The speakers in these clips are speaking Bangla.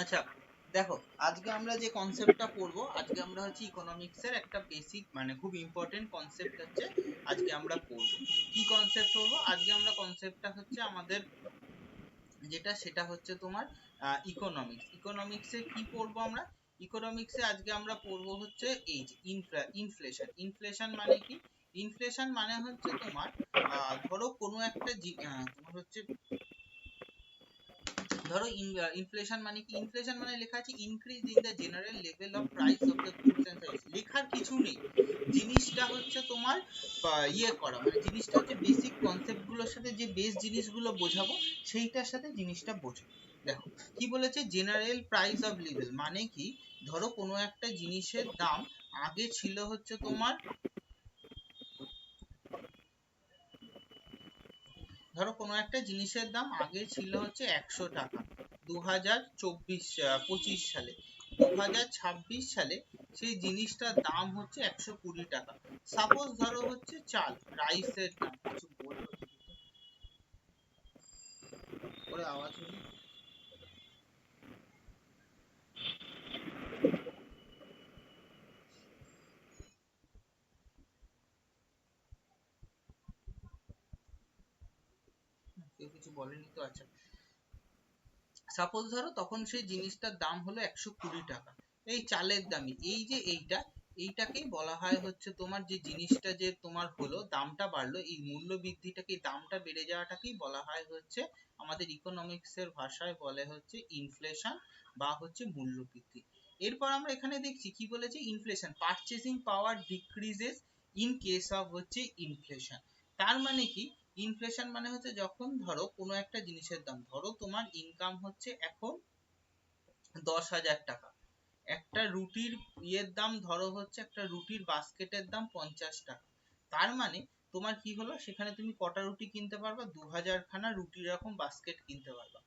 আচ্ছা, দেখো, আজকে আমরা যে কনসেপ্টটা পড়বো, আজকে আমরা হচ্ছে ইকোনমিক্স এর একটা বেসিক মানে খুব ইম্পর্টেন্ট কনসেপ্ট হচ্ছে আজকে আমরা পড়বো। কি কনসেপ্ট পড়বো আজকে আমরা? কনসেপ্টটা হচ্ছে আমাদের যেটা, সেটা হচ্ছে তোমার ইকোনমিক্স। ইকোনমিক্সে কি পড়বো আমরা? ইকোনমিক্সে আজকে আমরা পড়বো হচ্ছে এই যে ইনফ্লেশন। ইনফ্লেশন মানে কি? ইনফ্লেশন মানে হচ্ছে তোমার ধরো কোনো একটা তোমার হচ্ছে, ধরো ইনফ্লেশন মানে কি? ইনফ্লেশন মানে লেখা আছে increase in the general level of price of the goods and service. লেখার কিছু নেই, জিনিসটা হচ্ছে তোমার ইয়ে করা, মানে জিনিসটা হচ্ছে বেসিক কনসেপ্ট গুলোর সাথে যে বেস জিনিসগুলো বোঝাবো সেইটার সাথে জিনিসটা বোঝো। দেখো কি বলেছে, জেনারেল প্রাইস অফ লেভেল মানে কি? ধরো কোনো একটা জিনিসের দাম আগে ছিল হচ্ছে তোমার, ধরো কোনো একটা জিনিসের দাম আগে ছিল হচ্ছে 100 টাকা 2025 সালে। 2026 সালে সেই জিনিসটার দাম হচ্ছে 120 টাকা। সাপোজ ধরো হচ্ছে চাল, রাইসের দাম, কিছু বললো দিদি তো, ওরে আওয়াজ হলো। কেউ কিছু বলেনি তো? আচ্ছা, সাপোজ ধরো তখন সেই জিনিসটার দাম হলো 120 টাকা। এই চালের দামই এই যে এইটাকেই বলা হয় হচ্ছে তোমার, যে জিনিসটা যে তোমার হলো দামটা বাড়লো, এই মূল্য বৃদ্ধিটাকে, দামটা বেড়ে যাওয়াটাকেই বলা হয় হচ্ছে আমাদের ইকোনমিক্স এর ভাষায় বলে হচ্ছে ইনফ্লেশন বা হচ্ছে মূল্য বৃদ্ধি। এরপর আমরা এখানে দেখছি কি বলেছে, inflation, purchasing power decreases in case of হচ্ছে ইনফ্লেশন। তার মানে কি? ইনফ্লেশন মানে হচ্ছে যখন ধরো কোনো একটা জিনিসের দাম, ধরো তোমার ইনকাম হচ্ছে এখন 10,000 টাকা, একটা রুটির ইয়ের দাম ধরো হচ্ছে, একটা রুটির বাস্কেটের দাম 50 টাকা। তার মানে তোমার কি হলো, সেখানে তুমি কটা রুটি কিনতে পারবা? 2000 খানা রুটির এরকম বাস্কেট কিনতে পারবা।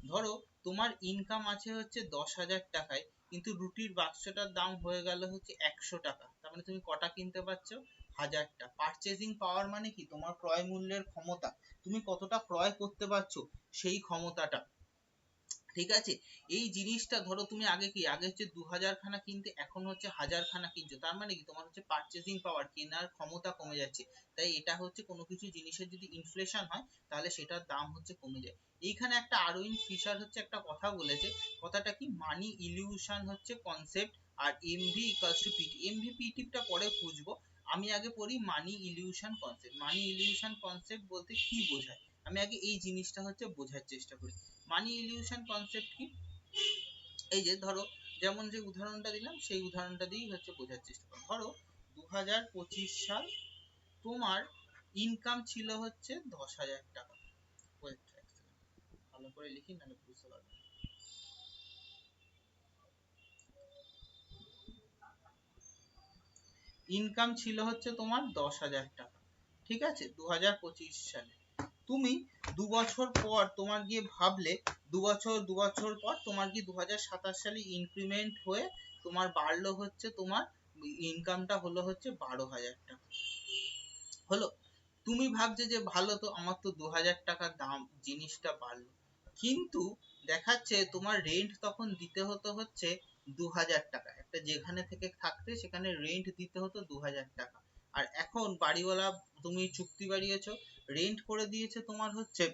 ধরো তোমার ইনকাম আছে হচ্ছে 10,000 টাকায়, কিন্তু রুটির বাক্সটার দাম হয়ে গেল হচ্ছে 100 টাকা, তার মানে তুমি কটা কিনতে পারছো? 1000টা। পারচেজিং পাওয়ার মানে কি? তোমার ক্রয় মূল্যের ক্ষমতা, তুমি কতটা ক্রয় করতে পারছো সেই ক্ষমতাটা। ঠিক আছে? এই জিনিসটা ধরো তুমি আগে কি, আগে হচ্ছে 2000 খানা কিনতে, এখন হচ্ছে 1000 খানা কিনছো, তার মানে কি? তোমার হচ্ছে পারচেজিং পাওয়ার, কেনার ক্ষমতা কমে যাচ্ছে। তাই এটা হচ্ছে কোনো কিছু জিনিসের যদি ইনফ্লেশন হয় তাহলে সেটার দাম হচ্ছে কমে যায়। এইখানে একটা আরউইন ফিশার হচ্ছে একটা কথা বলেছে, কথাটা কি? মানি ইলিউশন হচ্ছে কনসেপ্ট, আর MV equals to PT. MV পিটিটা পরে খুঁজবো, আমি আগে পড়ি money illusion concept. Money illusion concept বলতে কি বোঝায়, আমি আগে এই জিনিসটা হচ্ছে বোঝার চেষ্টা করি। মানি ইলিউশন কনসেপ্ট কি? এই যে ধরো, যেমন যে উদাহরণটা দিলাম সেই উদাহরণটা দিয়েই হচ্ছে বোঝার চেষ্টা করো। ধরো 2025 সাল, তোমার ইনকাম ছিল হচ্ছে 10,000 টাকা। Wait, এক second, ভালো করে লিখি নাহলে বুঝতে পারবে না। ইনকাম ছিল হচ্ছে তোমার 10,000 টাকা, ঠিক আছে, 2025 সালে। তুমি 2 বছর পর তোমার গিয়ে ভাবলে, দু বছর পর তোমার কি 2027 সালে ইনক্রিমেন্ট হয়ে তোমার বাড়লো হচ্ছে তোমার ইনকামটা হলো হচ্ছে 12,000 টাকা। হলো, তুমি ভাবছে যে ভালো তো, আমার তো 2,000 টাকা দাম, জিনিসটা বাড়লো, কিন্তু দেখাচ্ছে তোমার রেন্ট তখন দিতে হতো হচ্ছে 2,000 টাকা। একটা যেখানে থেকে থাকতে সেখানে রেন্ট দিতে হতো 2,000 টাকা। আর এখন বাড়িওয়ালা, তুমি চুক্তি বাড়িয়েছো, রেন্ট করে দিয়েছে তোমার হচ্ছে,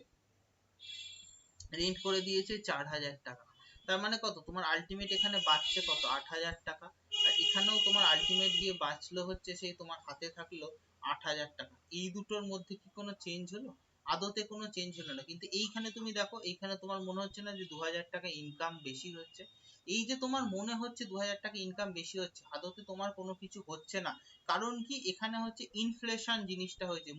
রেন্ট করে দিয়েছে 4,000 টাকা। তার মানে কত? তোমার আলটিমেট এখানে বাঁচছে কত? 8,000 টাকা। আর এখানেও তোমার আলটিমেট গিয়ে বাঁচলো হচ্ছে সেই তোমার হাতে থাকলো 8,000 টাকা। এই দুটোর মধ্যে কি কোনো চেঞ্জ হলো? আদতে কোনো চেঞ্জ হলো না। কিন্তু এইখানে তুমি দেখো, এইখানে তোমার মনে হচ্ছে না যে 2,000 টাকা ইনকাম বেশি হচ্ছে? এই যে তোমার মনে হচ্ছে 2,000 টাকা ইনকাম বেশি হচ্ছে, আদতে তোমার কোনো কিছু হচ্ছে না। কারণ কি? এখানে হচ্ছে ইনফ্লেশন জিনিসটা হয়েছে,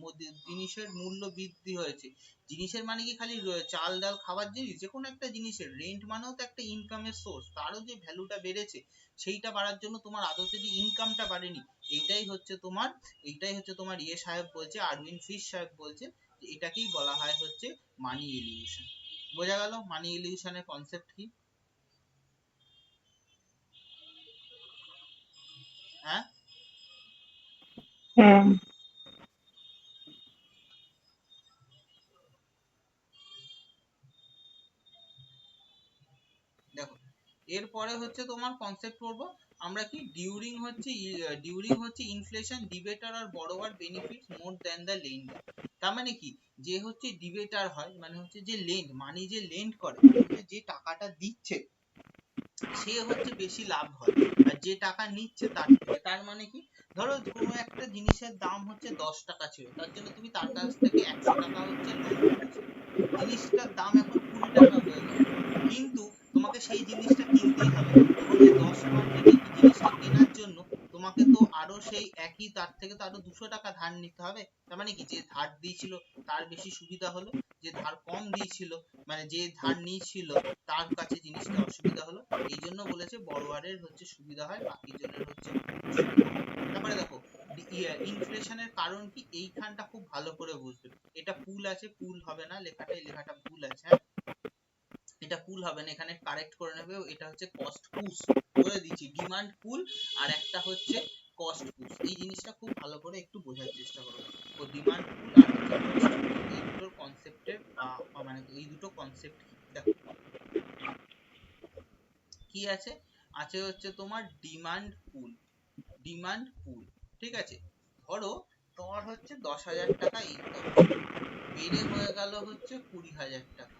জিনিসের মূল্য বৃদ্ধি হয়েছে। জিনিসের মানে কি খালি চাল ডাল খাবার জিনিস? যে কোনো একটা জিনিসের রেন্ট মানেও তো একটা ইনকামের সোর্স, তারও যে ভ্যালুটা বেড়েছে, সেইটা বাড়ার জন্য তোমার আদতে যে ইনকামটা বাড়েনি। এইটাই হচ্ছে তোমার, এইটাই হচ্ছে তোমার ইয়ে সাহেব বলছে, আরউইন ফিশ সাহেব বলছে যে এটাকেই বলা হয় হচ্ছে মানি ইলিউশন। বোঝা গেল মানি ইলিউশনের কনসেপ্ট কি? হ্যাঁ, হ্যাঁ। দেখো, এরপরে হচ্ছে তোমার কনসেপ্ট পড়বো আমরা কি ডিউরিং হচ্ছে ইনফ্লেশন ডিবেটার আর borrower benefits more than the lender. তার মানে কি, যে হচ্ছে ডিবেটার হয় মানে হচ্ছে যে মানি যে লেন্ড করে মানে যে টাকাটা দিচ্ছে সে হচ্ছে বেশি লাভ হয়, আর যে টাকা নিচ্ছে তার থেকে। তার মানে কি, ধরো কোনো একটা জিনিসের দাম হচ্ছে 10 টাকা ছিল, তার জন্য তুমি তার কাছ থেকে 100 টাকা হচ্ছে লোন করেছো, জিনিসটার দাম এখন 20 টাকা হয়ে গেল, কিন্তু তোমাকে সেই জিনিসটা কিনতেই হবে, তখন ওই 10 পাউন্ডের জিনিসটা কেনার জন্য তোমাকে তো আরো সেই একই তার থেকে তো আরো 200 টাকা ধার নিতে হবে। তার মানে কি, যে ধার দিয়েছিল তার বেশি সুবিধা হলো, যে ধার কম দিয়েছিল মানে যে ধার নিয়েছিল তার কাছে জিনিসটা অসুবিধা হলো। এই জন্য বলেছে বড়োয়ারের হচ্ছে সুবিধা হয়, বাকি জনের হচ্ছে অসুবিধা হয়। তারপরে দেখো ইনফ্লেশনের কারণ কি, এইখানটা খুব ভালো করে বুঝবে। এটা পুল আছে, পুল হবে না, লেখাটা ভুল আছে, হ্যাঁ এটা পুল হবে না, এখানে কারেক্ট করে নেবে। এটা হচ্ছে কস্ট পুশ, বলে দিচ্ছি ডিমান্ড পুল আর একটা হচ্ছে কস্ট পুশ। এই জিনিসটা খুব ভালো করে একটু বোঝার চেষ্টা করো। তো ডিমান্ড পুল আর হচ্ছে কস্ট পুল, এই দুটোর কনসেপ্টের মানে এই দুটো কনসেপ্ট কি দেখো কি আছে। আছে হচ্ছে তোমার ডিমান্ড পুল, ঠিক আছে। ধরো তোমার হচ্ছে 10,000 টাকা ইনকাম, বেড়ে হয়ে গেল হচ্ছে 20,000 টাকা,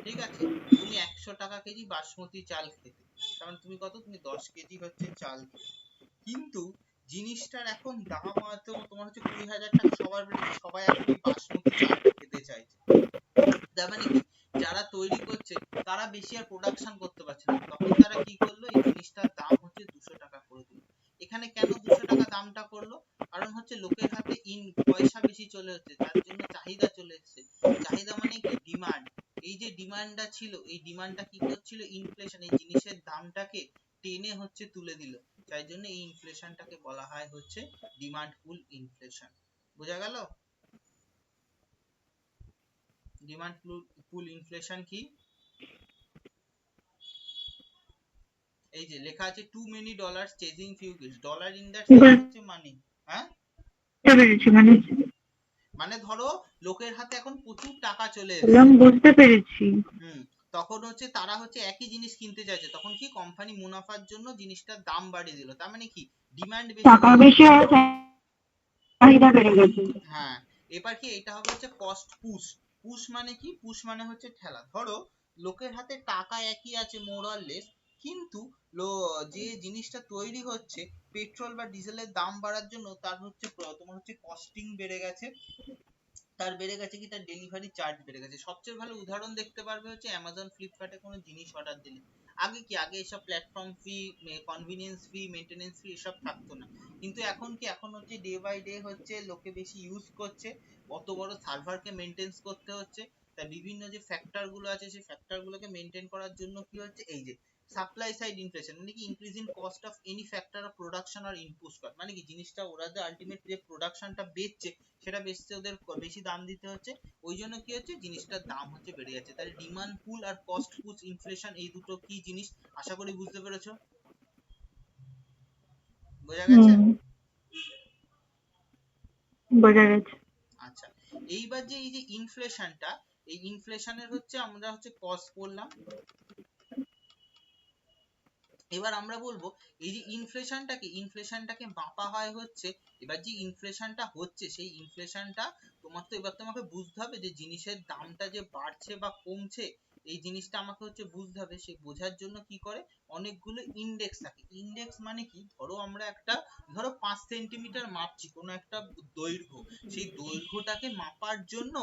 ঠিক আছে। তুমি 100 টাকা কেজি বাসমতি চাল খেতে, তার মানে তুমি 10 কেজি হচ্ছে চাল খেতে, কিন্তু জিনিসটার এখন দাম হয়তো তোমার হচ্ছে 20,000 টাকা, সবার বেড়েছে, সবাই এখন ওই বাসমতি চালটা খেতে চাইছে। তার মানে কি, যারা তৈরি করছে তারা বেশি আর প্রোডাকশন করতে পারছে না, তখন তারা কি করলো, এই জিনিসটার দাম হচ্ছে 200 টাকা করে দিল। এখানে কেন 200 টাকা দামটা করলো, কারণ হচ্ছে লোকের হাতে পয়সা বেশি চলে যাচ্ছে, যার জন্য চাহিদা চলে এসেছে। চাহিদা মানে কি, ডিমান্ড। এই যে ডিমান্ডটা ছিল, এই ডিমান্ডটা কি করছিল, ইনফ্লেশন এই জিনিসের দামটাকে টেনে হচ্ছে তুলে দিল, তাই জন্য এই ইনফ্লেশনটাকে বলা হয় হচ্ছে ডিমান্ড পুল ইনফ্লেশন। বোঝা গেল ডিমান্ড পুল ইনফ্লেশন কি? এই যে লেখা আছে too many dollars chasing few gifts, dollar in that sense হচ্ছে মানি। হ্যাঁ পেরেছি মানে মানে ধরো লোকের হাতে এখন প্রচুর টাকা চলে এসেছে, বুঝতে পেরেছি। তখন হচ্ছে তারা হচ্ছে একই জিনিস কিনতে চাইছে, তখন কি কোম্পানি মুনাফার জন্য জিনিসটার দাম বাড়িয়ে দিল, তার মানে কি ডিমান্ড বেশি টাকা হয়ে গেল। বেশি আর চাহিদা বেড়ে গেছে। হ্যাঁ, এবার কি এটা হবে হচ্ছে কস্ট পুশ। পুশ মানে কি, পুশ মানে হচ্ছে ঠেলা। ধরো লোকের হাতে টাকা একই আছে মোর অর লেস, কিন্তু যে জিনিসটা তৈরি হচ্ছে পেট্রোল বা ডিজেলের দাম বাড়ার জন্য তার হচ্ছে তোমার হচ্ছে কস্টিং বেড়ে গেছে, তার বেড়ে গেছে কি, তার ডেলিভারি চার্জ বেড়ে গেছে। সবচেয়ে ভালো উদাহরণ দেখতে পারবে হচ্ছে অ্যামাজন ফ্লিপকার্টে কোনো জিনিস অর্ডার দিলে। আগে এসব প্ল্যাটফর্ম ফি, কনভিনিয়েন্স ফি, মেইনটেনেন্স ফি এসব থাকতো না, কিন্তু এখন কি, এখন হচ্ছে ডে বাই ডে হচ্ছে লোকে বেশি ইউজ করছে, অত বড় সার্ভারকে মেইনটেইন করতে হচ্ছে, তাই বিভিন্ন যে ফ্যাক্টর গুলো আছে সেই ফ্যাক্টর গুলোকে মেইনটেইন করার জন্য কি হচ্ছে, এই যে সাপ্লাই সাইড ইনফ্লেশন মানে কি, increase in cost of any factor of production আর ইনপুট কস্ট, মানে কি জিনিসটা ওরা যে আলটিমেট যে প্রোডাকশনটা বেচছে সেটা বেচতে ওদের বেশি দাম দিতে হচ্ছে, ওই জন্য কি হচ্ছে জিনিসটার দাম হচ্ছে বেড়ে যাচ্ছে। তাহলে ডিমান্ড পুল আর কস্ট পুশ ইনফ্লেশন এই দুটো কি জিনিস, আশা করি বুঝতে পেরেছো, বোঝা গেছে। হুম, বোঝা গেছে। আচ্ছা, এইবার যে এই যে ইনফ্লেশনটা, এই ইনফ্লেশনের হচ্ছে আমরা হচ্ছে কজ করলাম, এবার আমরা বলবো এই যে ইনফ্লেশনটাকে মাপা হয় হচ্ছে, এবার যে ইনফ্লেশনটা হচ্ছে সেই ইনফ্লেশনটা এবার তোমাকে বুঝতে হবে যে জিনিসের দামটা যে বাড়ছে বা কমছে, এই জিনিসটা আমাকে হচ্ছে বুঝতে হবে। সেই বোঝার জন্য কি করে, অনেকগুলো ইন্ডেক্স থাকে। ইন্ডেক্স মানে কি, ধরো 5 সেন্টিমিটার মাপছি কোনো একটা দৈর্ঘ্য, সেই দৈর্ঘ্যটাকে মাপার জন্য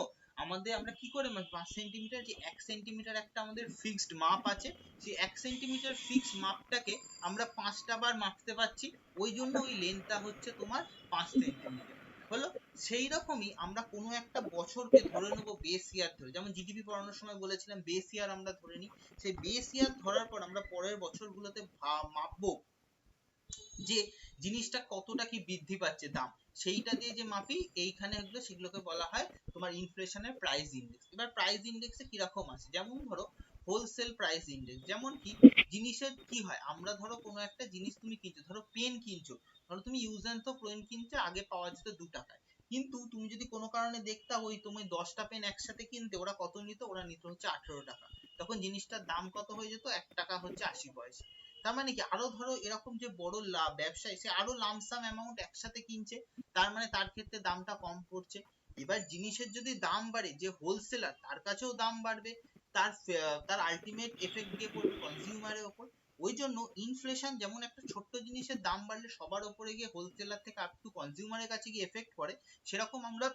আমরা কি করে 5 সেন্টিমিটার, যে 1 সেন্টিমিটার একটা আমাদের ফিক্সড মাপ আছে, সেই 1 সেন্টিমিটার ফিক্স মাপটাকে আমরা 5টা বার মাপতে পারছি, ওই জন্য ওই লেন্থটা হচ্ছে তোমার 5 সেন্টিমিটার হলো। সেই রকমই আমরা কোনো একটা বছরকে ধরে নেবো বেস ইয়ার ধরে, যেমন জিডিপি পড়ানোর সময় বলেছিলাম বেস ইয়ার আমরা ধরে নিই। সেই বেস ইয়ার ধরার পর আমরা পরের বছরগুলোতে মাপবো যে জিনিসটা কতটা কি বৃদ্ধি পাচ্ছে দাম, সেইটা দিয়ে যে মাপি এইখানে হলো, সেগুলোকে বলা হয় তোমার ইনফ্লেশনের প্রাইস ইন্ডেক্স। এবার প্রাইস ইন্ডেক্সে কিরকম আছে, যেমন ধরো হোলসেল প্রাইস ইন্ডেক্স, যেমন কি জিনিসের কি হয়, আমরা ধরো কোনো একটা জিনিস তুমি কিনছো, ধরো পেন কিনছো, ধরো তুমি ইউজ অ্যান্ড থ্রো পেন কিনছো, আগে পাওয়া যেত 2 টাকায়, কিন্তু তুমি যদি কোনো কারণে দেখতা ওই তুমি 10টা পেন একসাথে কিনতে, ওরা কত নিত, ওরা নিত হচ্ছে 18 টাকা, তখন জিনিসটার দাম কত হয়ে যেত 1 টাকা হচ্ছে 80 পয়সা। তার মানে কি আরো ধরো এরকম যে বড় ব্যবসায়ী সে আরো লামসাম অ্যামাউন্ট একসাথে কিনছে, তার মানে তার ক্ষেত্রে দামটা কম পড়ছে। এবার জিনিসের যদি দাম বাড়ে, যে হোলসেলার তার কাছেও দাম বাড়বে, তার তার আলটিমেট এফেক্ট গিয়ে পড়বে কনজিউমারের উপর। ওই জন্য ইনফ্লেশন যেমন একটা ছোট্ট জিনিসের দাম বাড়লে সবার উপরে গিয়ে হোলসেলার থেকে আপ টু কনজিউমারের কাছে গিয়ে এফেক্ট করে, সেরকম আমরা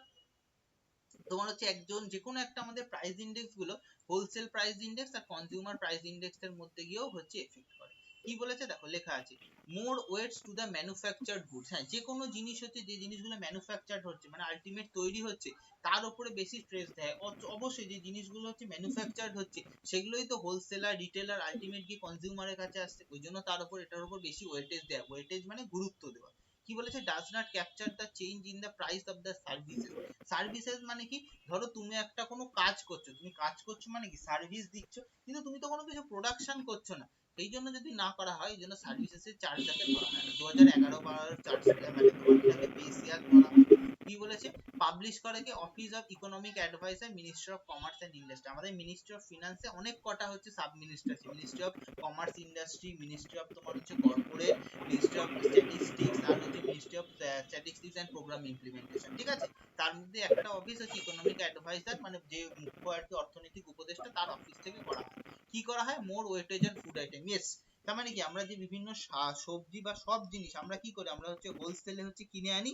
তোমার হচ্ছে একজন যে কোনো একটা আমাদের প্রাইস ইন্ডেক্স গুলো হোলসেল প্রাইস ইন্ডেক্স আর কনজিউমার প্রাইস ইন্ডেক্স এর মধ্যে গিয়েও হচ্ছে এফেক্ট করে। কি বলেছে দেখো লেখা আছে more weights to the manufactured goods. হ্যাঁ, যে কোনো জিনিস হচ্ছে যে জিনিসগুলো ম্যানুফ্যাকচার্ড হচ্ছে মানে আলটিমেট তৈরি হচ্ছে তার উপরে বেশি স্ট্রেস দেয়। অবশ্যই যে জিনিসগুলো হচ্ছে ম্যানুফ্যাকচার্ড হচ্ছে সেগুলোই তো হোলসেলার রিটেলার আলটিমেট গিয়ে কনজিউমারের কাছে আসছে, ওই জন্য তার উপর এটার উপর বেশি ওয়েটেজ দেয়। ওয়েটেজ মানে গুরুত্ব দেওয়া। কি বলেছে does not capture the change in the price of the services. Services মানে কি, ধরো তুমি একটা কোনো কাজ করছো, তুমি কাজ করছো মানে কি সার্ভিস দিচ্ছ, কিন্তু তুমি তো কোনো কিছু প্রোডাকশন করছো না। এই জন্য যদি না করা হয়, এই জন্য সার্ভিসেস এর চার্জটাকে ধরা হয় না। 2011-12 চার্জ মানে তোমার এটাকে বেসিয়ার ধরা হয়। কি বলেছে পাবলিশ করে কি office of economic adviser ministry of commerce and industry. আমাদের মিনিস্ট্রি অফ ফিনান্সে অনেক কটা হচ্ছে সাব মিনিস্ট্রি আছে, ministry of commerce industry, ministry of তোমার হচ্ছে কর্পোরেট, মিনিস্ট্রি অফ স্ট্যাটিস্টিক্স আর হচ্ছে ministry of statistics and programme implementation. ঠিক আছে, তার মধ্যে একটা অফিস হচ্ছে ইকোনমিক অ্যাডভাইজার, মানে যে মুখ্য আর কি অর্থনৈতিক উপদেষ্টা, তার অফিস থেকে করা হয়। কি করা হয় more weightage on food item. Yes, তার মানে কি আমরা যে বিভিন্ন সবজি বা সব জিনিস আমরা কি করি, আমরা হচ্ছে হোলসেলে হচ্ছে কিনে আনি,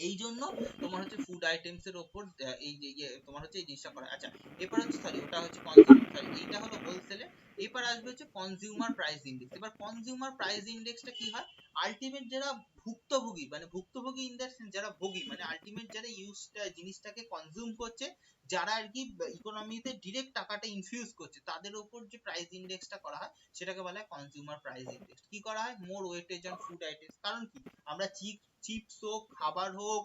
এই জন্য তোমার হচ্ছে ফুড আইটেমস এর উপর এই যে তোমার হচ্ছে এই জিনিসটা করা। আচ্ছা, এরপর হচ্ছে সরি ওটা হচ্ছে কনজিউমার, সরি এইটা হলো হোলসেলে। এরপর আসবে হচ্ছে কনজিউমার প্রাইস ইন্ডেক্স। এবার কনজিউমার প্রাইস ইন্ডেক্সটা কি হয়, আলটিমেট যারা ভুক্তভোগী, মানে ভুক্তভোগী ইন দ্য সেন্স যারা ভোগী, মানে আলটিমেট যারা জিনিসটাকে কনজিউম করছে, যারা আর কি ইকোনমিতে ডিরেক্ট টাকাটা ইনফিউজ করছে, তাদের উপর যে প্রাইস ইন্ডেক্সটা করা হয় সেটাকে বলা হয় কনজিউমার প্রাইস ইন্ডেক্স। কি করা হয় more weightage on food items. কারণ কি আমরা চিপস হোক, খাবার হোক,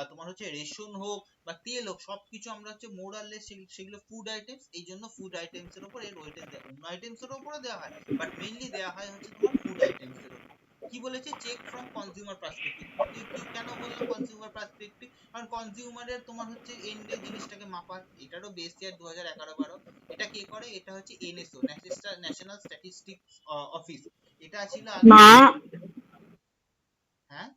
তোমার হচ্ছে রেশন হোক বা তেল হোক, সবকিছু আমরা হচ্ছে মোরাললেস সেগুলো ফুড আইটেমস, এই জন্য ফুড আইটেমস এর উপর এর ওয়েটেজ দেয়। অন্য আইটেমস এর উপরও দেওয়া হয়, বাট মেইনলি দেওয়া হয় হচ্ছে তোমার ফুড আইটেমস এর উপর। কি বলেছে চেক ফ্রম কনজিউমার পার্সপেক্টিভ। কেন বললাম কনজিউমার পার্সপেক্টিভ, কারণ কনজিউমারের তোমার হচ্ছে এন্ডে জিনিসটাকে মাপা, এটারও বেস ইয়ার 2011-12। এটা কে করে, এটা হচ্ছে এনএসও, ন্যাশনাল স্ট্যাটিস্টিক্স অফিস। এটা ছিল আগে। মা, হ্যাঁ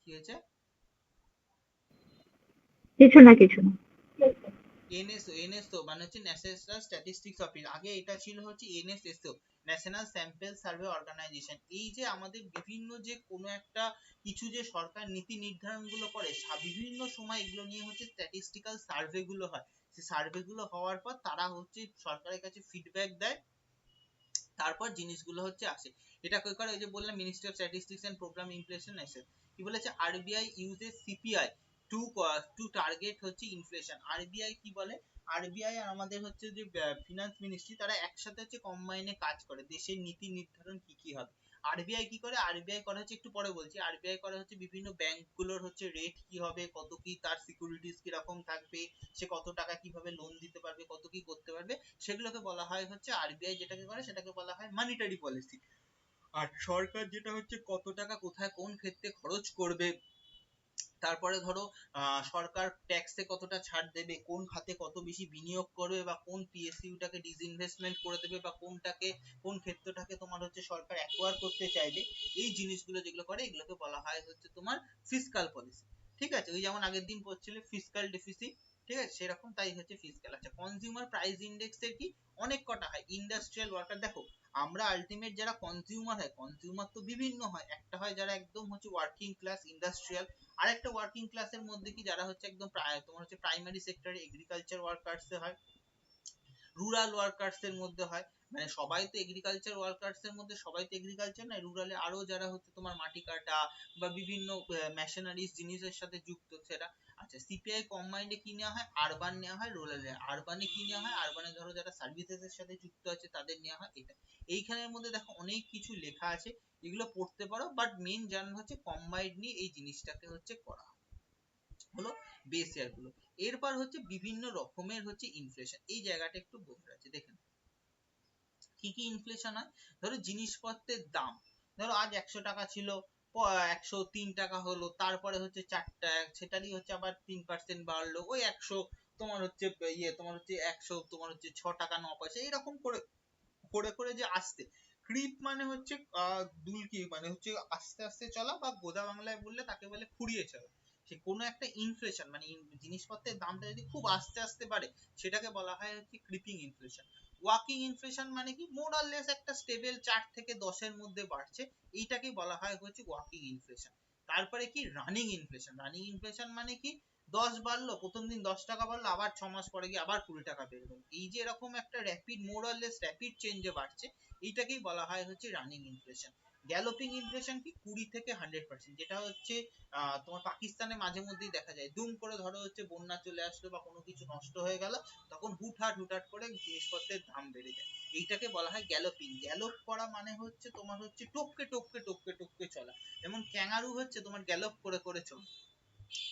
কি হয়েছে, কিছু না কিছু না। এনএসও মানে হচ্ছে ন্যাশনাল স্ট্যাটিস্টিক্স অফিস, আগে এটা ছিল হচ্ছে NSSO, national sample survey organisation. এই যে আমাদের বিভিন্ন যে কোনো একটা কিছু যে সরকার নীতি নির্ধারণ গুলো করে, বিভিন্ন সময় এগুলো নিয়ে হচ্ছে স্ট্যাটিস্টিক্যাল সার্ভে গুলো হয়। সেই সার্ভে গুলো হওয়ার পর তারা হচ্ছে সরকারের কাছে ফিডব্যাক দেয়, তারপর জিনিসগুলো হচ্ছে আসে। এটা কই করে, ওই যে বললাম ministry of statistics and programme implementation. কি বলেছে RBI uses CPI to target হচ্ছে ইনফ্লেশন। আরবিআই কি বলে, আরবিআই আর আমাদের হচ্ছে যে ফিনান্স মিনিস্ট্রি, তারা একসাথে হচ্ছে কম্বাইনে কাজ করে দেশের নীতি নির্ধারণ কি কি হবে। আরবিআই কি করে, আরবিআই করে হচ্ছে একটু পরে বলছি, আরবিআই করে হচ্ছে বিভিন্ন ব্যাংকগুলোর হচ্ছে রেট কি হবে, কত কি তার সিকিউরিটিজ কি রকম থাকবে, সে কত টাকা কিভাবে লোন দিতে পারবে, কত কি করতে পারবে, সেগুলোকে বলা হয় হচ্ছে আরবিআই যেটাকে করে সেটাকে বলা হয় মনিটারি পলিসি। আর সরকার যেটা হচ্ছে কত টাকা কোথায় কোন ক্ষেত্রে খরচ করবে, তারপরে ধরো সরকার ট্যাক্সে কতটা ছাড় দেবে, কোন খাতে কত বেশি বিনিয়োগ করবে, বা কোন পিএসইউটাকে ডিসইনভেস্টমেন্ট করে দেবে, বা কোনটাকে কোন ক্ষেত্রটাকে তোমার হচ্ছে সরকার অ্যাকোয়ার করতে চাইবে, এই জিনিসগুলো যেগুলো করে এগুলোকে বলা হয় হচ্ছে তোমার ফিসকাল পলিসি। ঠিক আছে, ওই যেমন আগের দিন পড়ছিলে ফিসকাল ডেফিসিট, ঠিক আছে সেরকম তাই হচ্ছে ফিসকাল। আচ্ছা, কনজিউমার প্রাইস ইন্ডেক্স এর কি অনেক কটা হয়। ইন্ডাস্ট্রিয়াল ওয়ার্কার, দেখো আমরা আলটিমেট যারা কনজিউমার হয়, কনজিউমার তো বিভিন্ন হয়, একটা হয় যারা একদম হচ্ছে ওয়ার্কিং ক্লাস ইন্ডাস্ট্রিয়াল, আরেকটা ওয়ার্কিং ক্লাসের মধ্যে কি যারা হচ্ছে একদম তোমার হচ্ছে প্রাইমারি সেক্টরে এগ্রিকালচার ওয়ার্কার্স হয়, রুরাল ওয়ার্কার্স এর মধ্যে হয়, মানে সবাই তো এগ্রিকালচার ওয়ার্কার্স এর মধ্যে সবাই তো এগ্রিকালচার না, রুরালে আরো যারা হচ্ছে তোমার মাটি কাটা বা বিভিন্ন মেশিনারিজ জিনিসের সাথে যুক্ত সেটা। আচ্ছা, সিপিআই কম্বাইন্ডে কি নেওয়া হয়, আরবান নেওয়া হয়, রুরালে। আরবানে কি নেওয়া হয়, আরবানে ধরো যারা সার্ভিসেস এর সাথে যুক্ত আছে তাদের নেওয়া হয় এটা। এইখানের মধ্যে দেখো অনেক কিছু লেখা আছে, এগুলো পড়তে পারো, বাট মেইন জার্ন হচ্ছে কম্বাইন্ড নিয়ে এই জিনিসটাকে হচ্ছে করা হলো বেস ইয়ার গুলো। এরপর হচ্ছে বিভিন্ন রকমের হচ্ছে ইনফ্লেশন, এই জায়গাটা একটু বোঝা যাচ্ছে দেখেন কি কি ইনফ্লেশন হয়। ধরো জিনিসপত্রের দাম, ধরো আজ 100 টাকা ছিল, 103 টাকা হলো, তারপরে হচ্ছে 4 টাকা, সেটারই হচ্ছে আবার 3% বাড়লো, ওই 100 তোমার হচ্ছে তোমার হচ্ছে 100, তোমার হচ্ছে 6 টাকা 9 পয়সা এরকম করে করে করে যে আসতে। ক্রিপ মানে হচ্ছে দুলকি, মানে হচ্ছে আস্তে আস্তে চলা, বা গোদা বাংলায় বললে তাকে বলে খুঁড়িয়ে চলা। সে কোনো একটা ইনফ্লেশন মানে জিনিসপত্রের দামটা যদি খুব আস্তে আস্তে বাড়ে সেটাকে বলা হয় হচ্ছে ক্রিপিং ইনফ্লেশন। ওয়াকিং ইনফ্লেশন মানে কি মোর অর লেস একটা স্টেবল 4 থেকে 10 এর মধ্যে বাড়ছে, এইটাকেই বলা হয় হচ্ছে ওয়াকিং ইনফ্লেশন। তারপরে কি রানিং ইনফ্লেশন। রানিং ইনফ্লেশন মানে কি 10 বাড়লো, প্রথম দিন 10 টাকা বাড়লো, আবার 6 মাস পরে গিয়ে আবার 20 টাকা বেড়ে গেল। এই যে এরকম একটা rapid more or less rapid চেঞ্জে বাড়ছে, এইটাকেই বলা হয় হচ্ছে রানিং ইনফ্লেশন। গ্যালোপিং ইনফ্লেশন কি 20 থেকে 100%, যেটা হচ্ছে তোমার পাকিস্তানে মাঝে মধ্যেই দেখা যায়। দুম করে ধরো হচ্ছে বন্যা চলে আসলো বা কোনো কিছু নষ্ট হয়ে গেল, তখন হুটহাট করে জিনিসপত্রের দাম বেড়ে যায়, এইটাকে বলা হয় গ্যালোপিং। গ্যালোপ করা মানে হচ্ছে তোমার হচ্ছে টপকে টপকে টপকে টপকে চলা। যেমন ক্যাঙ্গারু হচ্ছে তোমার গ্যালোপ করে করে চলে,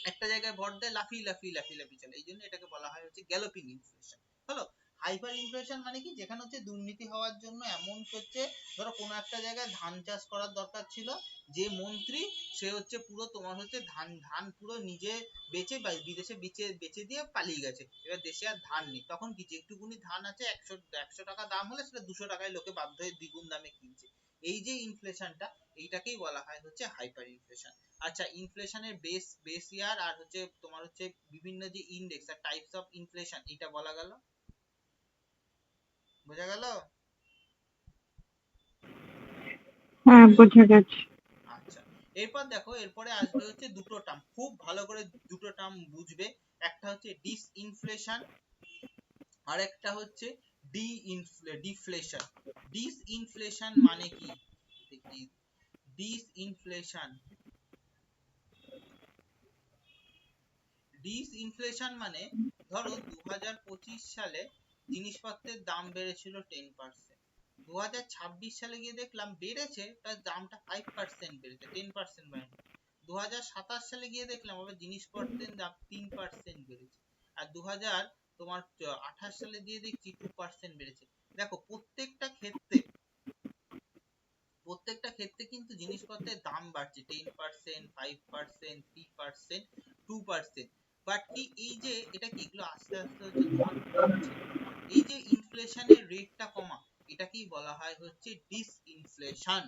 একটা জায়গায় ভর দেয়, লাফিয়ে লাফিয়ে লাফিয়ে লাফিয়ে চলে, এই জন্য এটাকে বলা হয় হচ্ছে গ্যালোপিং ইনফ্লেশন। হলো হাইপার ইনফ্লেশন মানে কি যেখানে হচ্ছে দুর্নীতি হওয়ার জন্য এমন হচ্ছে, ধরো কোনো একটা জায়গায় ধান চাষ করার দরকার ছিল, যে মন্ত্রী সে হচ্ছে পুরো তোমার হচ্ছে ধান ধান পুরো নিজে বেচে বা বিদেশে বেচে বেচে দিয়ে পালিয়ে গেছে, এবার দেশে আর ধান নেই, তখন কি যেটুকুনি ধান আছে 100 টাকা দাম হলে সেটা 200 টাকায় লোকে বাধ্য হয়ে দ্বিগুণ দামে কিনছে। এই যে ইনফ্লেশনটা, এইটাকেই বলা হয় হচ্ছে হাইপার ইনফ্লেশন। আচ্ছা, ইনফ্লেশনের বেস ইয়ার আর হচ্ছে তোমার হচ্ছে বিভিন্ন যে ইন্ডেক্স আর টাইপস অফ ইনফ্লেশন, এটা বলা গেল, বোঝা গেল? হ্যাঁ, বোঝা গেছে। আচ্ছা, এরপর দেখো, এরপরে আসবে হচ্ছে দুটো টার্ম, খুব ভালো করে দুটো টার্ম বুঝবে। একটা হচ্ছে ডিসইনফ্লেশন, আর একটা হচ্ছে ডিফ্লেশন। ডিসইনফ্লেশন মানে কি দেখি, ডিসইনফ্লেশন ডিসইনফ্লেশন মানে ধরো 2025 সালে জিনিসপত্রের দাম বেড়েছিল 10%, 2026 সালে গিয়ে দেখলাম বেড়েছে তার দামটা 5% বেড়েছে, 10% বাড়েনি। 2027 সালে গিয়ে দেখলাম আবার জিনিসপত্রের দাম 3% বেড়েছে, আর তোমার 28 সালে দিয়ে দেখছি 2% বেড়েছে। দেখো প্রত্যেকটা ক্ষেত্রে কিন্তু জিনিসপত্রের দাম বাড়ছে 10%, 5%, 3%, 2%। বাট কি এই যে এটা কি এগুলো আস্তে আস্তে হচ্ছে তোমার কমছে, এই যে ইনফ্লেশনের রেটটা কমা, এটাকেই বলা হয় হচ্ছে ডিসইনফ্লেশন।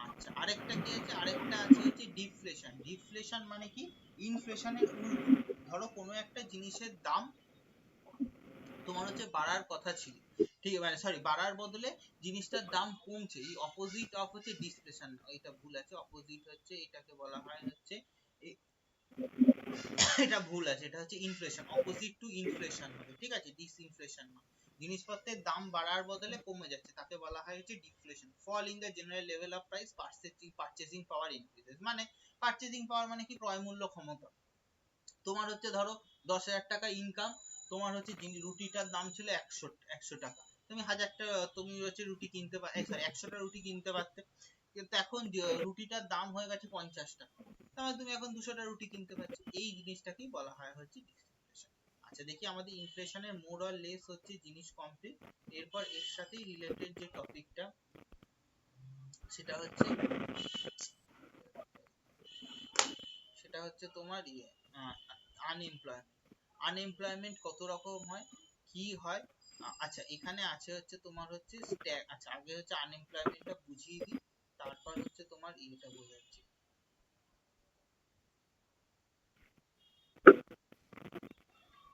আচ্ছা, আরেকটা কি আছে, আরেকটা আছে হচ্ছে ডিফ্লেশন। ডিফ্লেশন মানে কি ইনফ্লেশনের উল্টো। ধরো কোনো একটা জিনিসের দাম তোমার হচ্ছে বাড়ার কথা ছিল, ঠিক মানে সরি বাড়ার বদলে জিনিসটার দাম কমছে, এই অপোজিট অফ হচ্ছে ডিফ্লেশন, এটা ভুল আছে, অপোজিট হচ্ছে এটাকে বলা হয় হচ্ছে এটা ভুল আছে, এটা হচ্ছে ইনফ্লেশন, অপোজিট টু ইনফ্লেশন হবে, ঠিক আছে, ডিসইনফ্লেশন না। জিনিসপত্রের দাম বাড়ার বদলে কমে যাচ্ছে তাকে বলা হয় হচ্ছে deflation. Fall in the general level of price, purchasing power increases, মানে পারচেজিং পাওয়ার মানে কি ক্রয় মূল্য ক্ষমতা। তোমার হচ্ছে ধরো 10,000 টাকা ইনকাম, তোমার হচ্ছে রুটিটার দাম ছিল 100 টাকা, তুমি 1000 টাকা তুমি হচ্ছে রুটি কিনতে সরি 100টা রুটি কিনতে পারতে, কিন্তু এখন রুটিটার দাম হয়ে গেছে 50 টাকা, তাহলে তুমি এখন 200টা রুটি কিনতে পারছো, এই জিনিসটাকেই বলা হয় হচ্ছে ডিফ্লেশন। আচ্ছা, দেখি আমাদের ইনফ্লেশনের মোর অর লেস হচ্ছে জিনিস কমপ্লিট। এরপর এর সাথেই রিলেটেড যে টপিকটা সেটা হচ্ছে তোমার আনএমপ্লয়মেন্ট। আনএমপ্লয়মেন্ট কত রকম হয়, কি হয়? আচ্ছা, এখানে আছে হচ্ছে তোমার হচ্ছে আচ্ছা আগে হচ্ছে আনএমপ্লয়মেন্টটা বুঝিয়ে দিই, তারপর হচ্ছে তোমার এটা বোঝাচ্ছি।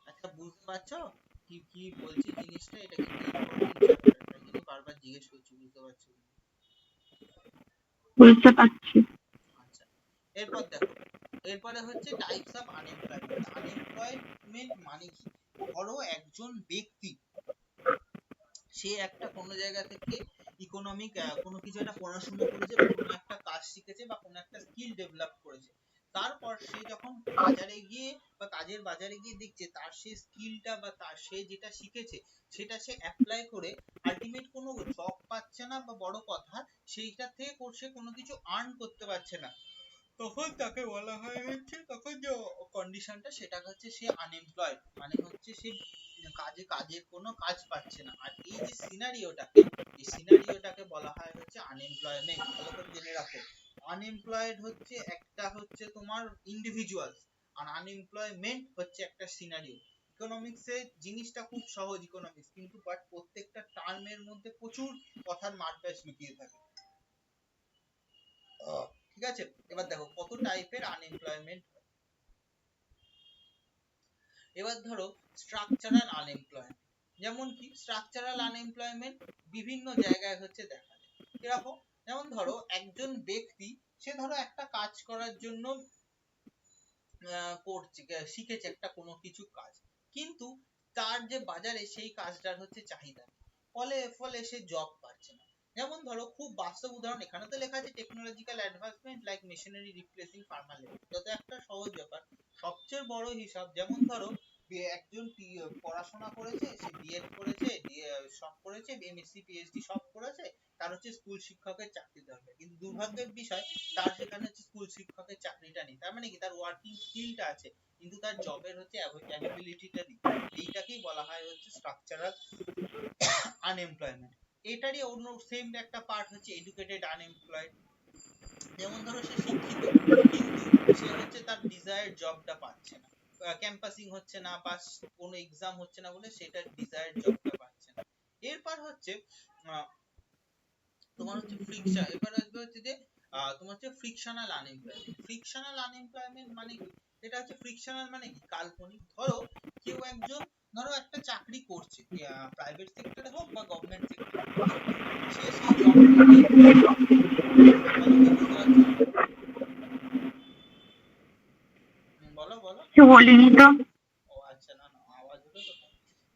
আচ্ছা, বুঝতে পারছো কি কি বলছি জিনিসটা? এটা কিন্তু ইম্পর্টেন্ট চ্যাপ্টার, তাই জন্য বারবার জিজ্ঞেস করছি বুঝতে পারছো কিনা। বুঝতে পারছি। আচ্ছা, এরপর দেখো, এরপরে হচ্ছে টাইপস অফ আনএমপ্লয়মেন্ট। আনএমপ্লয়মেন্ট মানে কি, ধরো একজন ব্যক্তি সে একটা কোনো জায়গা থেকে ইকোনমিক কোনো কিছু একটা পড়াশোনা করেছে বা কোনো একটা কাজ শিখেছে বা কোনো একটা স্কিল ডেভেলপ করেছে, তারপর সে যখন বাজারে গিয়ে বা কাজের বাজারে গিয়ে দেখছে তার সেই স্কিলটা বা তার সে যেটা শিখেছে সেটা সে অ্যাপ্লাই করে আলটিমেট কোনো জব পাচ্ছে না, বা বড় কথা সেইটা থেকে সে কোনো কিছু আর্ন করতে পারছে না, তখন তাকে বলা হয় হচ্ছে, তখন যে কন্ডিশনটা সেটা হচ্ছে সে আনএমপ্লয়েড, মানে হচ্ছে সে কাজের কোনো কাজ পাচ্ছে না। আর এই যে সিনারিওটাকে বলা হয় হচ্ছে আনএমপ্লয়মেন্ট। ভালো করে জেনে রাখো, আনএমপ্লয়েড হচ্ছে একটা হচ্ছে তোমার ইন্ডিভিজুয়াল, আর আনএমপ্লয়মেন্ট হচ্ছে একটা সিনারিও। ইকোনমিক্স এর জিনিসটা খুব সহজ ইকোনমিক্স, কিন্তু বাট প্রত্যেকটা টার্মের মধ্যে প্রচুর কথার মারপ্যাচ লুকিয়ে থাকে। ঠিক আছে, এবার দেখো কত টাইপের আনএমপ্লয়মেন্ট। এবার ধরো স্ট্রাকচারাল আনএমপ্লয়মেন্ট, যেমন কি স্ট্রাকচারাল আনএমপ্লয়মেন্ট বিভিন্ন জায়গায় হচ্ছে দেখা যায়। এরকম যেমন ধরো একজন ব্যক্তি, সে ধরো একটা কাজ করার জন্য শিখেছে একটা কোনো কিছু কাজ, কিন্তু তার যে বাজারে সেই কাজটার হচ্ছে চাহিদা, ফলে ফলে সে জব পাচ্ছে না। যেমন ধরো খুব বাস্তব উদাহরণ, এখানে তো লেখা আছে technological advancement like machinery replacing farmer labour, যত একটা সহজ ব্যাপার। সবচেয়ে বড় হিসাব, যেমন ধরো একজন পড়াশোনা করেছে, সে বিএড করেছে, সব করেছে, এমএসসি পিএইচডি সব করেছে, তার হচ্ছে স্কুল শিক্ষকের চাকরি দরকার, কিন্তু দুর্ভাগ্যের বিষয় তার সেখানে হচ্ছে স্কুল শিক্ষকের চাকরিটা নেই। তার মানে কি তার ওয়ার্কিং স্কিলটা আছে, কিন্তু তার জবের হচ্ছে অ্যাভেবিলিটিটা নেই। এইটাকেই বলা হয় হচ্ছে স্ট্রাকচারাল আনএমপ্লয়মেন্ট। এটারই অন্য সেম একটা পার্ট হচ্ছে এডুকেটেড আনএমপ্লয়েড। যেমন ধরো সে শিক্ষিত, কিন্তু সে হচ্ছে তার ডিজায়ার্ড জবটা পাচ্ছে না, ক্যাম্পাসিং হচ্ছে না বা কোনো এক্সাম হচ্ছে না বলে সেটা ডিজায়ার্ড জবটা পাচ্ছে না। এরপর হচ্ছে তোমার হচ্ছে ফ্রিকশন, এবার আসবে হচ্ছে যে তোমার হচ্ছে ফ্রিকশনাল আনএমপ্লয়মেন্ট। ফ্রিকশনাল আনএমপ্লয়মেন্ট মানে কি? এটা হচ্ছে ফ্রিকশনাল মানে কি কাল্পনিক। ধরো কেউ একজন ধরো একটা চাকরি করছে, প্রাইভেট সেক্টরে হোক বা গভর্নমেন্ট সেক্টরে, কিন্তু সে সেই বলো বলো কিছু বলিনি তো। ও আচ্ছা, না না আওয়াজ হলো তো।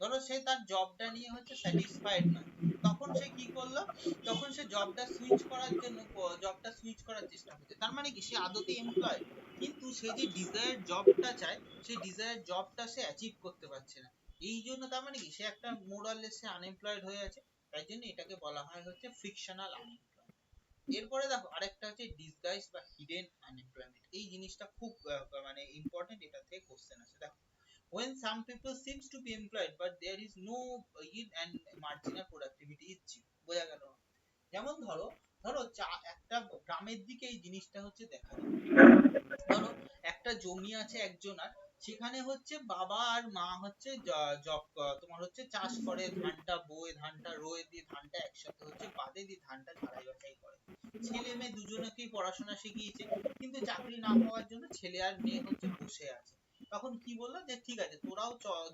ধরো সে তার জবটা নিয়ে হচ্ছে স্যাটিসফাইড না, তখন সে কি করলো, তখন সে জবটা সুইচ করার জন্য জবটা সুইচ করার চেষ্টা করছে। তার মানে কি সে আদতে এমপ্লয়েড, কিন্তু সে যে ডিজায়ার্ড জবটা চায় সেই ডিজায়ার্ড জবটা সে অ্যাচিভ করতে পারছে না। এই জন্য তার মানে কি সে একটা মোরাললেস, সে আনএমপ্লয়েড হয়ে আছে। তাই জন্য এটাকে বলা হয় হচ্ছে ফ্রিকশনাল আনএমপ্লয়েড। এরপরে দেখো আরেকটা হচ্ছে ডিসগাইজ বা হিডেন আনএমপ্লয়মেন্ট। এই জিনিসটা খুব মানে ইম্পর্টেন্ট, এটা থেকে কোশ্চেন আছে। দেখো when some people seems to be employed but there is no yield and marginal productivity is zero, বোঝা গেল? যেমন ধরো ধরো একটা গ্রামের দিকে এই জিনিসটা হচ্ছে দেখা যায়। ধরো একটা জমি আছে একজনার, সেখানে হচ্ছে বাবা আর মা হচ্ছে জব, তোমার হচ্ছে চাষ করে, ধানটা বোয়ে, ধানটা রোয়ে, দিয়ে ধানটা একসাথে হচ্ছে বাদে, দিয়ে ধানটা ঝাড়াই বাছাই করে। ছেলে মেয়ে দুজনকেই পড়াশোনা শিখিয়েছে, কিন্তু চাকরি না পাওয়ার জন্য ছেলে আর মেয়ে হচ্ছে বসে আছে। তখন কি বললো যে ঠিক আছে তোরাও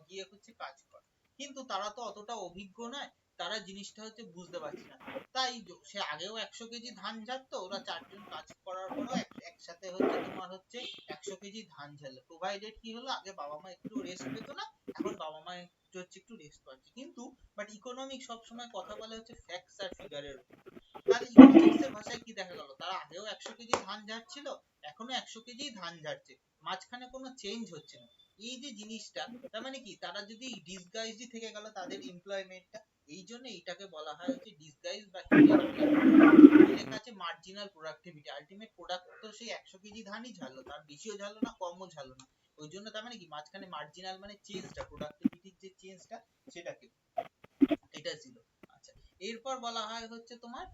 গিয়ে হচ্ছে কাজ কর, কিন্তু তারা তো অতটা অভিজ্ঞ নয়, তারা জিনিসটা হচ্ছে বুঝতে পারছে না। তাই সে আগেও 100 কেজি ধান ঝাড়তো, ওরা চারজন কাজ করার পরও একসাথে হচ্ছে তোমার হচ্ছে 100 কেজি ধান ঝাড়লো। প্রোভাইডেড কি হলো, আগে বাবা মা একটু রেস্ট পেত না, এখন বাবা মা একটু হচ্ছে একটু রেস্ট পাচ্ছে। কিন্তু বাট ইকোনমিক সবসময় কথা বলে হচ্ছে ফ্যাক্টস আর ফিগারের উপর। তাহলে ইকোনমিক্স এর ভাষায় কি দেখা গেল, তারা আগেও 100 কেজি ধান ঝাড়ছিল, এখনো 100 কেজি ধান ঝাড়ছে, মাঝখানে কোনো চেঞ্জ হচ্ছে না। এই যে জিনিসটা, তার মানে কি তারা যদি ডিসগাইজই থেকে গেল তাদের এমপ্লয়মেন্টটা। এই জন্য এটাকে বলা হয় হচ্ছে ডিসগাইজ বা হিডেন আনএমপ্লয়মেন্ট। লেখা আছে মার্জিনাল প্রোডাক্টিভিটি, আলটিমেট প্রোডাক্ট তো সেই 100 কেজি ধানই ঝাড়লো, তার বেশিও ঝাড়লো না কমও ঝাড়লো না। ওই জন্য তার মানে কি মাঝখানে মার্জিনাল মানে চেঞ্জটা, প্রোডাক্টিভিটির যে চেঞ্জটা সেটাকে, এটা ছিল। আচ্ছা, এরপর বলা হয় হচ্ছে তোমার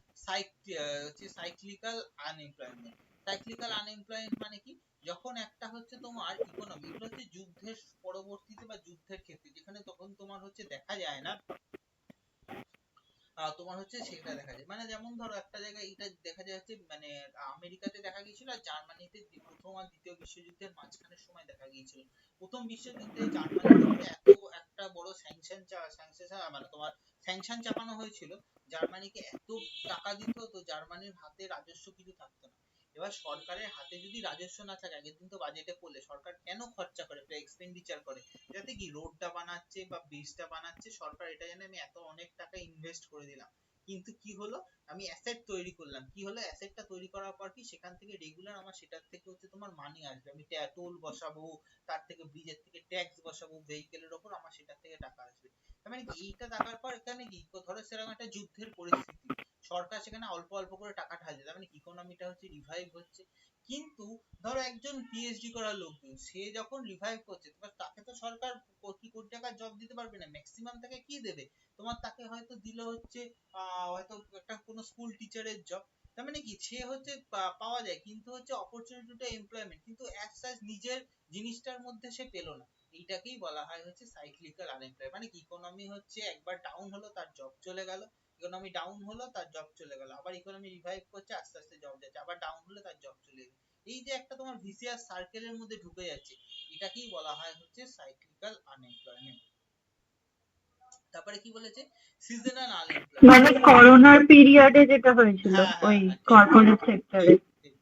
সাইক্লিক্যাল আনএমপ্লয়মেন্ট। সাইক্লিক্যাল আনএমপ্লয়মেন্ট মানে কি, যখন একটা হচ্ছে তোমার ইকোনমি, এগুলো হচ্ছে যুদ্ধের পরবর্তীতে বা যুদ্ধের ক্ষেত্রে, যেখানে তখন তোমার হচ্ছে দেখা যায় না, তোমার হচ্ছে সেটা দেখা যায়। মানে যেমন ধরো একটা জায়গায় এটা দেখা যায় হচ্ছে মানে আমেরিকাতে দেখা গিয়েছিল আর জার্মানিতে প্রথম আর দ্বিতীয় বিশ্বযুদ্ধের মাঝখানের সময় দেখা গিয়েছিল। প্রথম বিশ্বযুদ্ধে জার্মানির উপরে এত একটা বড় স্যাংশন মানে তোমার স্যাংশন চাপানো হয়েছিল, জার্মানিকে এত টাকা দিত তো জার্মানির হাতে রাজস্ব কিছু থাকতো না। এবার সরকারের হাতে যদি রাজস্ব না থাকে, আগের দিন তো বাজেটে পড়লে সরকার কেন খরচা করে, এক্সপেন্ডিচার করে, যাতে কি রোডটা বানাচ্ছে বা ব্রিজটা বানাচ্ছে, সরকার এটা জানে আমি এত অনেক টাকা ইনভেস্ট করে দিলাম। কিন্তু কি হলো, আমি অ্যাসেট তৈরি করলাম, কি হলো অ্যাসেটটা তৈরি করার পর কি সেখান থেকে রেগুলার আমার সেটার থেকে হচ্ছে তোমার মানি আসবে, আমি টোল বসাবো, তার থেকে ব্রিজের থেকে ট্যাক্স বসাবো, ভেহিকেলের ওপর আমার সেটার থেকে টাকা আসবে। তার মানে এইটা টাকার পর এখানে কি ধরো সেরকম একটা যুদ্ধের পরিস্থিতি, সরকার সেখানে অল্প অল্প করে টাকা ঢালছে, তার মানে ইকোনমিটা হচ্ছে রিভাইভ হচ্ছে। কিন্তু ধরো একজন পিএইচডি করা লোকজন, সে যখন রিভাইভ করছে, তাকে তো সরকার কোটি কোটি টাকার জব দিতে পারবে না, ম্যাক্সিমাম তাকে কি দেবে, তোমার তাকে হয়তো দিল হচ্ছে হয়তো একটা কোনো স্কুল টিচারের জব। তার মানে কি সে হচ্ছে পাওয়া যায়, কিন্তু হচ্ছে অপরচুনিটিটা এমপ্লয়মেন্ট, কিন্তু অ্যাজ সাচ নিজের জিনিসটার মধ্যে সে পেলো না। এইটাকেই বলা হয় হচ্ছে সাইক্লিক্যাল আনএমপ্লয়মেন্ট। মানে কি, ইকোনমি হচ্ছে একবার ডাউন হলো তার জব চলে গেল, ইকোনমি ডাউন হলো তার জব চলে গেল, আবার ইকোনমি রিভাইভ করছে, আস্তে আস্তে জব যাচ্ছে, আবার ডাউন হলে তার জব চলে গেল। এই যে একটা তোমার ভিসিয়াস সার্কেলের মধ্যে ঢুকে যাচ্ছে, এটাকেই বলা হয় হচ্ছে সাইক্লিক্যাল আনএমপ্লয়মেন্ট। তারপরে কি বলেছে, সিজনাল আনএমপ্লয়মেন্ট। মানে করোনার পিরিয়ডে যেটা হয়েছিল হ্যাঁ ওই হ্যাঁ হ্যাঁ, ঠিক কর্পোরেট সেক্টরে। ঠিক ঠিক।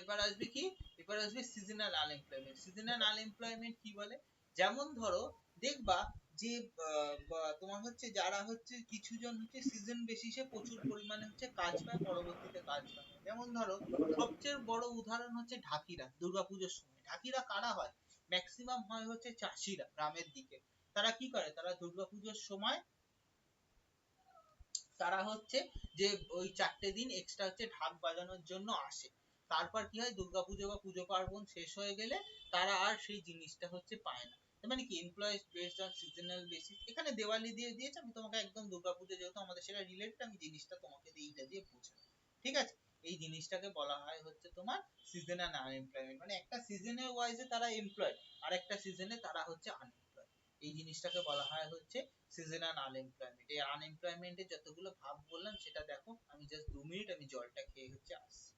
এবার আসবে কি, এবার আসবে সিজনাল আনএমপ্লয়মেন্ট। সিজনাল আনএমপ্লয়মেন্ট কি বলে, যেমন ধরো দেখবা যে তোমার হচ্ছে যারা হচ্ছে কিছু জন হচ্ছে সিজন বেসিসে প্রচুর পরিমাণে হচ্ছে কাজ পায়, পরবর্তীতে কাজ পায় না। যেমন ধরো সবচেয়ে বড় উদাহরণ হচ্ছে ঢাকিরা, দুর্গাপূজার সময় ঢাকিরা কারা হয়, ম্যাক্সিমাম হয় হচ্ছে চাষিরা গ্রামের দিকে। তারা কি করে, তারা দুর্গাপূজার সময় তারা হচ্ছে যে ওই 4টে দিন এক্সট্রা হচ্ছে ঢাক বাজানোর জন্য আসে। তারপর কি হয়, দুর্গাপুজো বা পুজো পার্বণ শেষ হয়ে গেলে তারা আর সেই জিনিসটা হচ্ছে পায় না। মানে কি, employees based on seasonal basis. এখানে দেওয়ালি দিয়ে দিয়েছে, আমি তোমাকে একদম দুর্গাপুজো যেহেতু আমাদের সেটা রিলেটেড, আমি জিনিসটা তোমাকে এইটা দিয়ে বুঝাই, ঠিক আছে। এই জিনিসটাকে বলা হয় হচ্ছে তোমার সিজনাল আনএমপ্লয়মেন্ট। মানে একটা সিজনে ওয়াইজে তারা এমপ্লয়েড, আর একটা সিজনে তারা হচ্ছে আনএমপ্লয়েড। এই জিনিসটাকে বলা হয় হচ্ছে সিজনাল আনএমপ্লয়মেন্ট। এই আনএমপ্লয়মেন্টের যতগুলো ভাগ বললাম সেটা দেখো, আমি জাস্ট 2 মিনিট আমি জলটা খেয়ে হচ্ছে আসছি।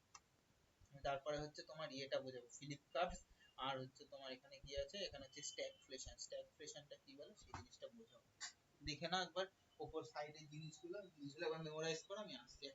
তারপরে হচ্ছে তোমার ইয়েটা বোঝাবো, ফিলিপ কার্ভস। আর হচ্ছে তোমার এখানে কি আছে, এখানে হচ্ছে স্ট্যাগফ্লেশন। স্ট্যাগফ্লেশনটা কি বলে সেই জিনিসটা বোঝাবো। দেখে নাও একবার উপর সাইডের জিনিসগুলো একবার মেমোরাইজ করো, আমি আসছি।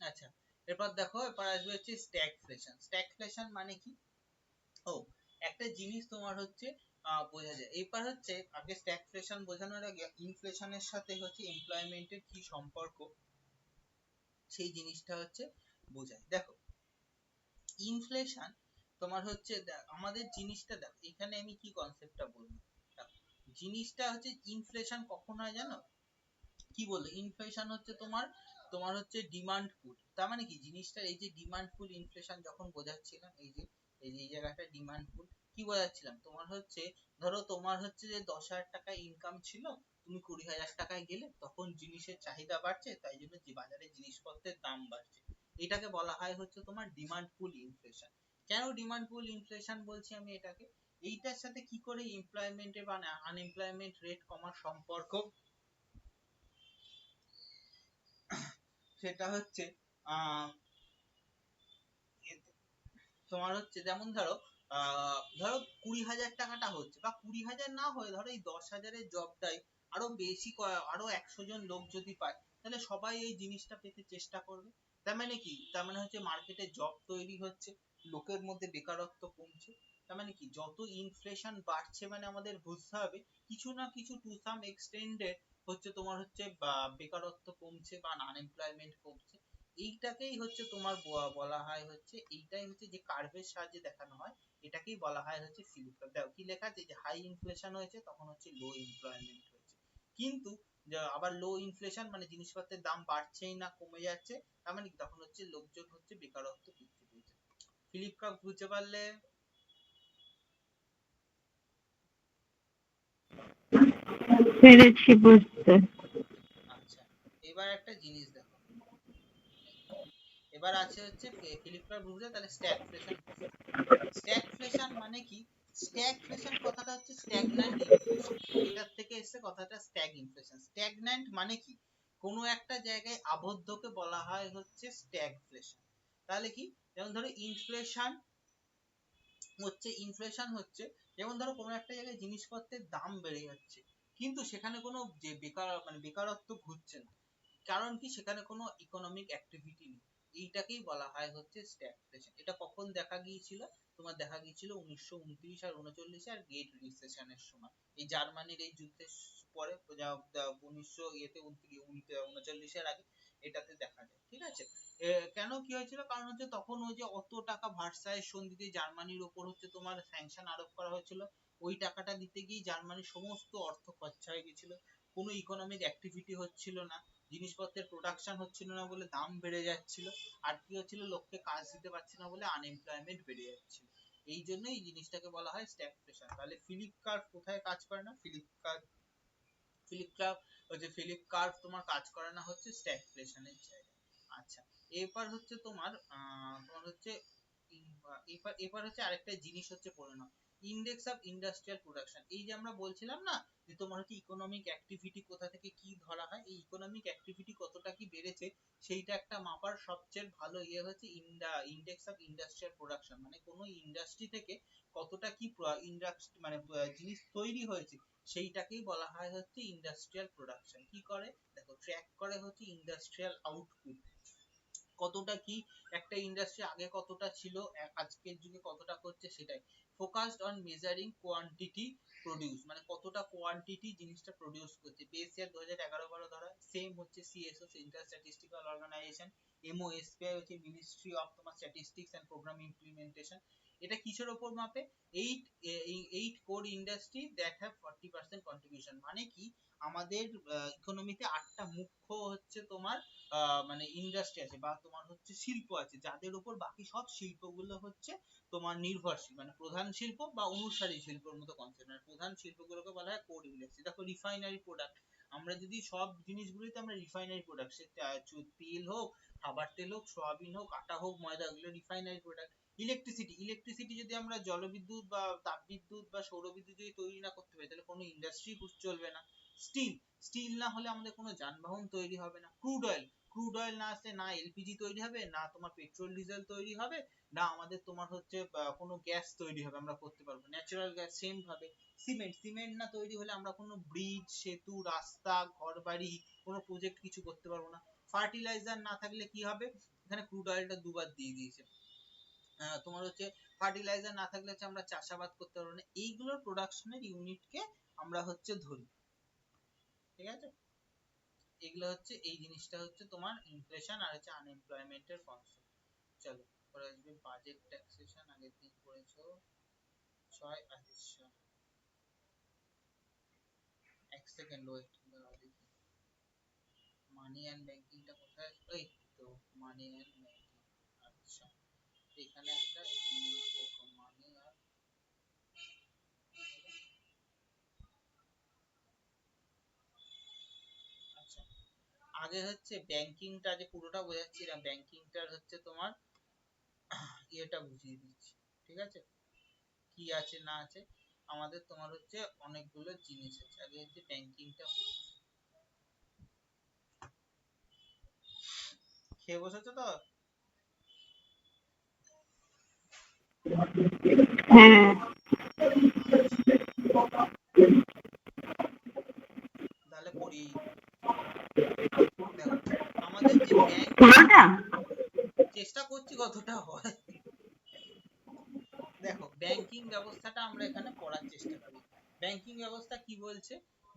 আচ্ছা, এরপর দেখো, এরপর আসবে হচ্ছে স্ট্যাগফ্লেশন। স্ট্যাগফ্লেশন মানে কি, ও একটা জিনিস তোমার হচ্ছে বোঝা যায়। এরপর হচ্ছে আগে স্ট্যাগফ্লেশন বোঝানোর আগে ইনফ্লেশনের সাথে হচ্ছে এমপ্লয়মেন্টের কি সম্পর্ক সেই জিনিসটা হচ্ছে বোঝায়। দেখো, ইনফ্লেশন তোমার হচ্ছে আমাদের জিনিসটা দেখো, এখানে আমি কি কনসেপ্টটা বলবো। জিনিসটা হচ্ছে ইনফ্লেশন কখন হয় জানো, কি বললো, ইনফ্লেশন হচ্ছে তোমার তোমার হচ্ছে ডিমান্ড পুল। তার মানে কি, জিনিসটার এই যে ডিমান্ড পুল ইনফ্লেশন যখন বোঝাচ্ছিলাম, এই যে এই জায়গাটা ডিমান্ড পুল, কি বোঝাচ্ছিলাম, তোমার হচ্ছে ধরো তোমার হচ্ছে যে 10,000 টাকা ইনকাম ছিল, তুমি 20,000 টাকায় গেলে, তখন জিনিসের চাহিদা বাড়ছে, তাই জন্য যে বাজারে জিনিসপত্রের দাম বাড়ছে। এটাকে বলা হয় হচ্ছে তোমার ডিমান্ড পুল ইনফ্লেশন। কেন ডিমান্ড পুল ইনফ্লেশন বলছি আমি এটাকে, এইটার সাথে কি করে এমপ্লয়মেন্টের বা আনএমপ্লয়মেন্ট রেট কমার সম্পর্ক, সেটা হচ্ছে আহ তোমার হচ্ছে যেমন ধরো ধরো 20,000 টাকাটা হচ্ছে, বা 20,000 না হয়ে ধরো এই 10,000-এর জবটাই আরো বেশি, আরো 100 জন লোক যদি পায়, তাহলে সবাই এই জিনিসটা পেতে চেষ্টা করবে। তার মানে কি, তার মানে হচ্ছে মার্কেটে জব তৈরি হচ্ছে, লোকের মধ্যে বেকারত্ব কমছে। তার মানে কি, যত ইনফ্লেশন বাড়ছে মানে আমাদের বুঝতে হবে কিছু না কিছু টু সাম এক্সটেন্ডে হচ্ছে তোমার হচ্ছে বেকারত্ব কমছে বা আনএমপ্লয়মেন্ট কমছে। এইটাকেই হচ্ছে তোমার বলা হয় হচ্ছে, এইটাই হচ্ছে যে কার্ভের সাহায্যে দেখানো হয়, এটাকেই বলা হয় হচ্ছে ফিলিপ কার্ভ। দেখো কি লেখা আছে, যে হাই ইনফ্লেশন হয়েছে তখন হচ্ছে লো এমপ্লয়মেন্ট হয়েছে, কিন্তু আবার লো ইনফ্লেশন মানে জিনিসপত্রের দাম বাড়ছেই না, কমে যাচ্ছে, তার মানে কি তখন হচ্ছে লোকজন হচ্ছে বেকারত্ব বৃদ্ধি পেয়েছে। ফিলিপ কার্ভ বুঝতে পারলে? পেরেছি বুঝতে। আচ্ছা, এবার একটা জিনিস দেখো, এবার আছে হচ্ছে ফিলিপ কার্ভ বুঝলে, তাহলে স্ট্যাগফ্লেশন বুঝতে। স্ট্যাগফ্লেশন মানে কি? স্ট্যাগফ্লেশন কথাটা হচ্ছে স্ট্যাগন্যান্ট ইনফ্লেশন, এটার থেকে এসেছে কথাটা স্ট্যাগ ইনফ্লেশন। স্ট্যাগন্যান্ট মানে কি? কোনো একটা জায়গায় আবদ্ধকে বলা হয় হচ্ছে স্ট্যাগফ্লেশন। তাহলে কি, যেমন ধরো ইনফ্লেশন হচ্ছে যেমন ধরো কোনো একটা জায়গায় জিনিসপত্রের দাম বেড়ে যাচ্ছে, কিন্তু সেখানে কোনো যে বেকারত্ব ঘটছে না, কারণ কি সেখানে কোনো ইকোনমিক অ্যাক্টিভিটি নেই, এইটাকেই বলা হয় হচ্ছে স্ট্যাগফ্লেশন। এটা কখন দেখা গিয়েছিল? তোমার দেখা গিয়েছিল 1929 আর 39 আর গ্রেট রিসেশনের সময়, এই জার্মানির এই যুদ্ধের পরে, 1939 এর আগে এটাতে দেখা যায়। ঠিক আছে, কেন কি হয়েছিল? কারণ হচ্ছে তখন ওই যে অত টাকা ভার্সাই সন্ধিতে জার্মানির উপর হচ্ছে তোমার স্যাংশন আরোপ করা হয়েছিল, ওই টাকাটা দিতে গিয়ে জার্মানির সমস্ত অর্থ খরচা হয়ে গেছিল, কোনো ইকোনমিক অ্যাক্টিভিটি হচ্ছিল না, জিনিসপত্রের প্রোডাকশন হচ্ছিল না বলে দাম বেড়ে যাচ্ছিল, আর কি হচ্ছিল, লোককে কাজ দিতে পারছে না বলে আনএমপ্লয়মেন্ট বেড়ে যাচ্ছিল। এই জন্য এই জিনিসটাকে বলা হয় স্ট্যাগফ্লেশন। তাহলে ফিলিপ কার্ভ কোথায় কাজ করে না? ফিলিপ কার্ভ তোমার কাজ করে না হচ্ছে স্ট্যাগফ্লেশনের জায়গায়। আচ্ছা, এরপর হচ্ছে তোমার হচ্ছে এবার হচ্ছে আরেকটা জিনিস হচ্ছে পড়ে নাও, ইন্ডেক্স অফ ইন্ডাস্ট্রিয়াল প্রোডাকশন। এই যে আমরা বলছিলাম না যে তোমার হচ্ছে ইকোনমিক অ্যাক্টিভিটি কোথা থেকে কি ধরা হয়, এই ইকোনমিক অ্যাক্টিভিটি কতটা কি বেড়েছে সেইটা একটা মাপার সবচেয়ে ভালো ইয়ে হচ্ছে ইন্ডেক্স অফ ইন্ডাস্ট্রিয়াল প্রোডাকশন, মানে কোনো ইন্ডাস্ট্রি থেকে কতটা কি জিনিস তৈরি হয়েছে, সেইটাকেই বলা হয় হচ্ছে ইন্ডাস্ট্রিয়াল প্রোডাকশন। কি করে দেখো, ট্র্যাক করে হচ্ছে ইন্ডাস্ট্রিয়াল আউটপুট, কতটা কি একটা ইন্ডাস্ট্রি আগে কতটা ছিল, আজকের যুগে কতটা করছে, সেটাই focused on measuring quantity produce, মানে কতটা কোয়ান্টিটি জিনিসটা প্রোডিউস করছে। বেস ইয়ার 2011-12 ধরা, সেম হচ্ছে সিএসও সেন্ট্রাল স্ট্যাটিস্টিক্যাল অর্গানাইজেশন, এমওএসপিআই হচ্ছে মিনিস্ট্রি অফ তোমার স্ট্যাটিস্টিক্স এন্ড প্রোগ্রাম ইমপ্লিমেন্টেশন। এটা কিসের উপর মাপে? Eight core industry that have 40% contribution, মানে কি আমাদের ইকোনমিতে 8টা মুখ্য হচ্ছে তোমার মানে ইন্ডাস্ট্রি আছে বা তোমার হচ্ছে শিল্প আছে, যাদের উপর বাকি সব শিল্পগুলো হচ্ছে তোমার নির্ভরশীল, মানে প্রধান শিল্প বা অনুসারী শিল্পের মতো কনসেপ্ট। মানে প্রধান শিল্পগুলোকে বলা হয় কোর ইন্ডাস্ট্রি। দেখো রিফাইনারি প্রোডাক্ট, আমরা যদি সব জিনিসগুলোতে আমরা রিফাইনারি প্রোডাক্ট, সে তেল হোক, খাবার তেল হোক, সয়াবিন হোক, আটা হোক, ময়দা, ওগুলো রিফাইনারি প্রোডাক্ট। ইলেকট্রিসিটি যদি আমরা জলবিদ্যুৎ বা তাপবিদ্যুৎ বা সৌরবিদ্যুৎ যদি তৈরি না করতে পারি, তাহলে কোনো ইন্ডাস্ট্রি চলবে না। স্টিল স্টিল না হলে আমাদের কোনো যানবাহন তৈরি হবে না। ক্রুড অয়েল না আসলে না এলপিজি তৈরি হবে, না তোমার পেট্রোল ডিজেল তৈরি হবে, না আমাদের তোমার হচ্ছে কোনো গ্যাস তৈরি হবে, আমরা করতে পারবো ন্যাচারাল গ্যাস। সেম ভাবে সিমেন্ট না তৈরি হলে আমরা কোনো ব্রিজ, সেতু, রাস্তা, ঘরবাড়ি, কোনো প্রজেক্ট কিছু করতে পারবো না। ফার্টিলাইজার না থাকলে কি হবে, এখানে ক্রুড অয়েলটা দুবার দিয়ে দিয়েছে, তোমার হচ্ছে ফার্টিলাইজার না থাকলে হচ্ছে আমরা চাষাবাদ করতে পারবো না। এইগুলোর প্রোডাকশনের ইউনিটকে আমরা হচ্ছে ধরি। ঠিক আছে, এগুলো হচ্ছে, এই জিনিসটা হচ্ছে তোমার ইনফ্লেশন আর হচ্ছে আনএমপ্লয়মেন্টের কনসেপ্ট। চলো, পরে আসবে বাজেট ট্যাক্সেশন, আগের দিন পড়েছো 6। আচ্ছা, এক সেকেন্ড ওয়েট, দেখি মানি অ্যান্ড ব্যাংকিংটা কোথায়, এই তো মানি অ্যান্ড ব্যাংকিং। আচ্ছা, এখানে একটা জিনিস দেখো, মানি আর, আচ্ছা আগে হচ্ছে ব্যাংকিংটা যে পুরোটা বোঝাচ্ছি না, ব্যাংকিংটার হচ্ছে তোমার ইয়েটা বুঝিয়ে দিচ্ছি। ঠিক আছে, কি আছে না আছে, আমাদের তোমার হচ্ছে অনেকগুলো জিনিস আছে, আগে হচ্ছে ব্যাংকিংটা। খেয়ে বসেছো তো? হ্যাঁ। আচ্ছা, তাহলে পড়ি। দেখো, আমাদের যে ব্যাংক, পুরোটা? চেষ্টা করছি কতটা হয়। দেখো, ব্যাংকিং ব্যবস্থাটা আমরা এখানে পড়ার চেষ্টা করি। ব্যাংকিং ব্যবস্থা কি বলছে,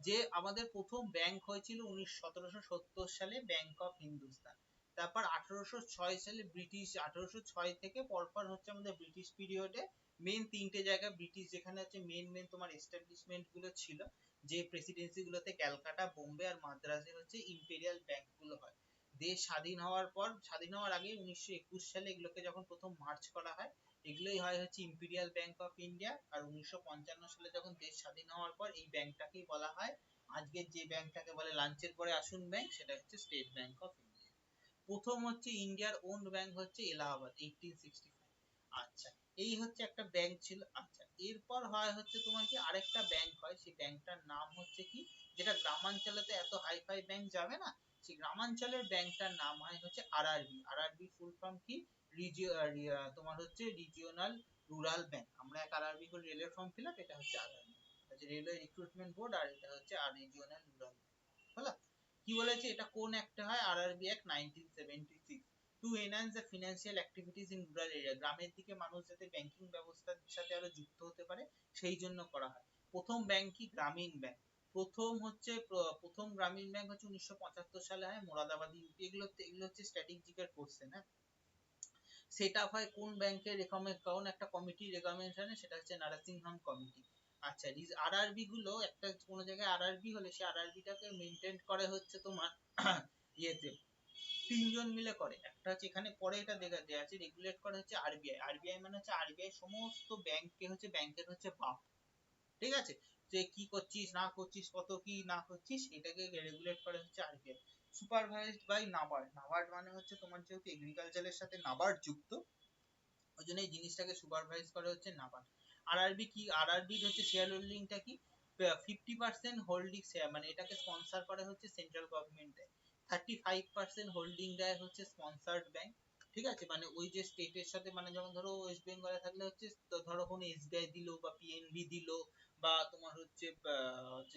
যে আমাদের প্রথম ব্যাংক হয়েছিল 1770 সালে, ব্যাংক অফ হিন্দুস্তান। তারপর 1806 সালে ব্রিটিশ, 1806 থেকে পরপর হচ্ছে আমাদের ব্রিটিশ পিরিয়ডে মেন তিনটে জায়গা ব্রিটিশ যেখানে হচ্ছে মেন তোমার এস্টাবলিশমেন্ট গুলো ছিল, যে প্রেসিডেন্সি গুলোতে ক্যালকাটা, বোম্বে আর মাদ্রাজে হচ্ছে ইম্পেরিয়াল ব্যাংক গুলো হয়। দেশ স্বাধীন হওয়ার পর, স্বাধীন হওয়ার আগে 1921 সালে এগুলোকে যখন প্রথম মার্চ করা হয়, এগুলোই হয় হচ্ছে ইম্পেরিয়াল ব্যাংক অফ ইন্ডিয়া। আর 1955 সালে যখন দেশ স্বাধীন হওয়ার পর এই ব্যাংকটাকেই বলা হয়, আজকের যে ব্যাংকটাকে বলে লাঞ্চের পরে আসুন ব্যাংক, সেটা হচ্ছে স্টেট ব্যাংক অফ ইন্ডিয়া। প্রথম হচ্ছে ইন্ডিয়ার ওন্ড ব্যাংক হচ্ছে এলাহাবাদ 1865। আচ্ছা, এই হচ্ছে একটা ব্যাংক ছিল। আচ্ছা, এরপর হয় হচ্ছে তোমার কি আরেকটা ব্যাংক হয়, সেই ব্যাংকটার নাম হচ্ছে কি, যেটা গ্রামাঞ্চলেতে এত হাইফাই ব্যাংক যাবে না, সেই গ্রামাঞ্চলের ব্যাংকটার নাম হয় হচ্ছে আরআরবি। আরআরবি ফুল ফর্ম কি, তোমার হচ্ছে রিজিওনাল রুরাল ব্যাংক। আমরা এক আরআরবি করে রেলের ফর্ম ফিল আপ, এটা হচ্ছে আরআরবি, রেলওয়ে রিক্রুটমেন্ট বোর্ড, আর এটা হচ্ছে আর রিজিওনাল রুরাল ব্যাংক। হলো? কি বলেছে, এটা কোন অ্যাক্টে হয়, RRB act 1976, two enhance the financial activities in rural area. গ্রামের দিকে মানুষ যাতে ব্যাংকিং ব্যবস্থার সাথে আরো যুক্ত হতে পারে, সেই জন্য করা হয়। প্রথম ব্যাংক কি, গ্রামীণ ব্যাংক। প্রথম গ্রামীণ ব্যাংক হচ্ছে 1975 সালে হয় মোরাদাবাদ ইউপি। এগুলো হচ্ছে স্ট্র্যাটেজিকের কোশ্চেন, হ্যাঁ। সেট আপ হয় কোন ব্যাংকের রেকমেন্ড, কোন একটা কমিটির রেকমেন্ডেশনে, সেটা হচ্ছে নারাসিংহাম কমিটি। আচ্ছা, আরআরবি গুলো একটা কোন জায়গায় আরআরবি হলে সেই আরআরবিটাকে মেইনটেইন করে হচ্ছে তোমার ইয়েতে তিনজন মিলে করে। একটা হচ্ছে এখানে পরে এটা দেয়া আছে, রেগুলেট করে হচ্ছে আরবিআই। আরবিআই মানে হচ্ছে আরবিআই সমস্ত ব্যাংককে হচ্ছে ব্যাংকের হচ্ছে বাপ, ঠিক আছে, যে কি করছিস না করছিস, কত কি না করছিস, এটাকে রেগুলেট করে হচ্ছে RBI. Supervised by NABARD. NABARD মানে হচ্ছে তোমার যেহেতু এগ্রিকালচারের সাথে নাবার্ড যুক্ত, ওই জন্য এই জিনিসটাকে সুপারভাইজ করে হচ্ছে নাবার্ড। আরআরবি কি, আরআরবি হচ্ছে শেয়ার হোল্ডিংটা কি, 50% হোল্ডিং শেয়ার, মানে এটাকে স্পন্সর করে হচ্ছে সেন্ট্রাল গভর্নমেন্ট দেয়। 35% হোল্ডিং দেয় হচ্ছে স্পন্সর্ড ব্যাংক, ঠিক আছে, মানে ওই যে স্টেটের সাথে, মানে যেমন ধরো ওয়েস্ট বেঙ্গলে থাকলে হচ্ছে, তো ধরো কোনো এসবিআই দিল বা পিএনবি দিল, বা তোমার হচ্ছে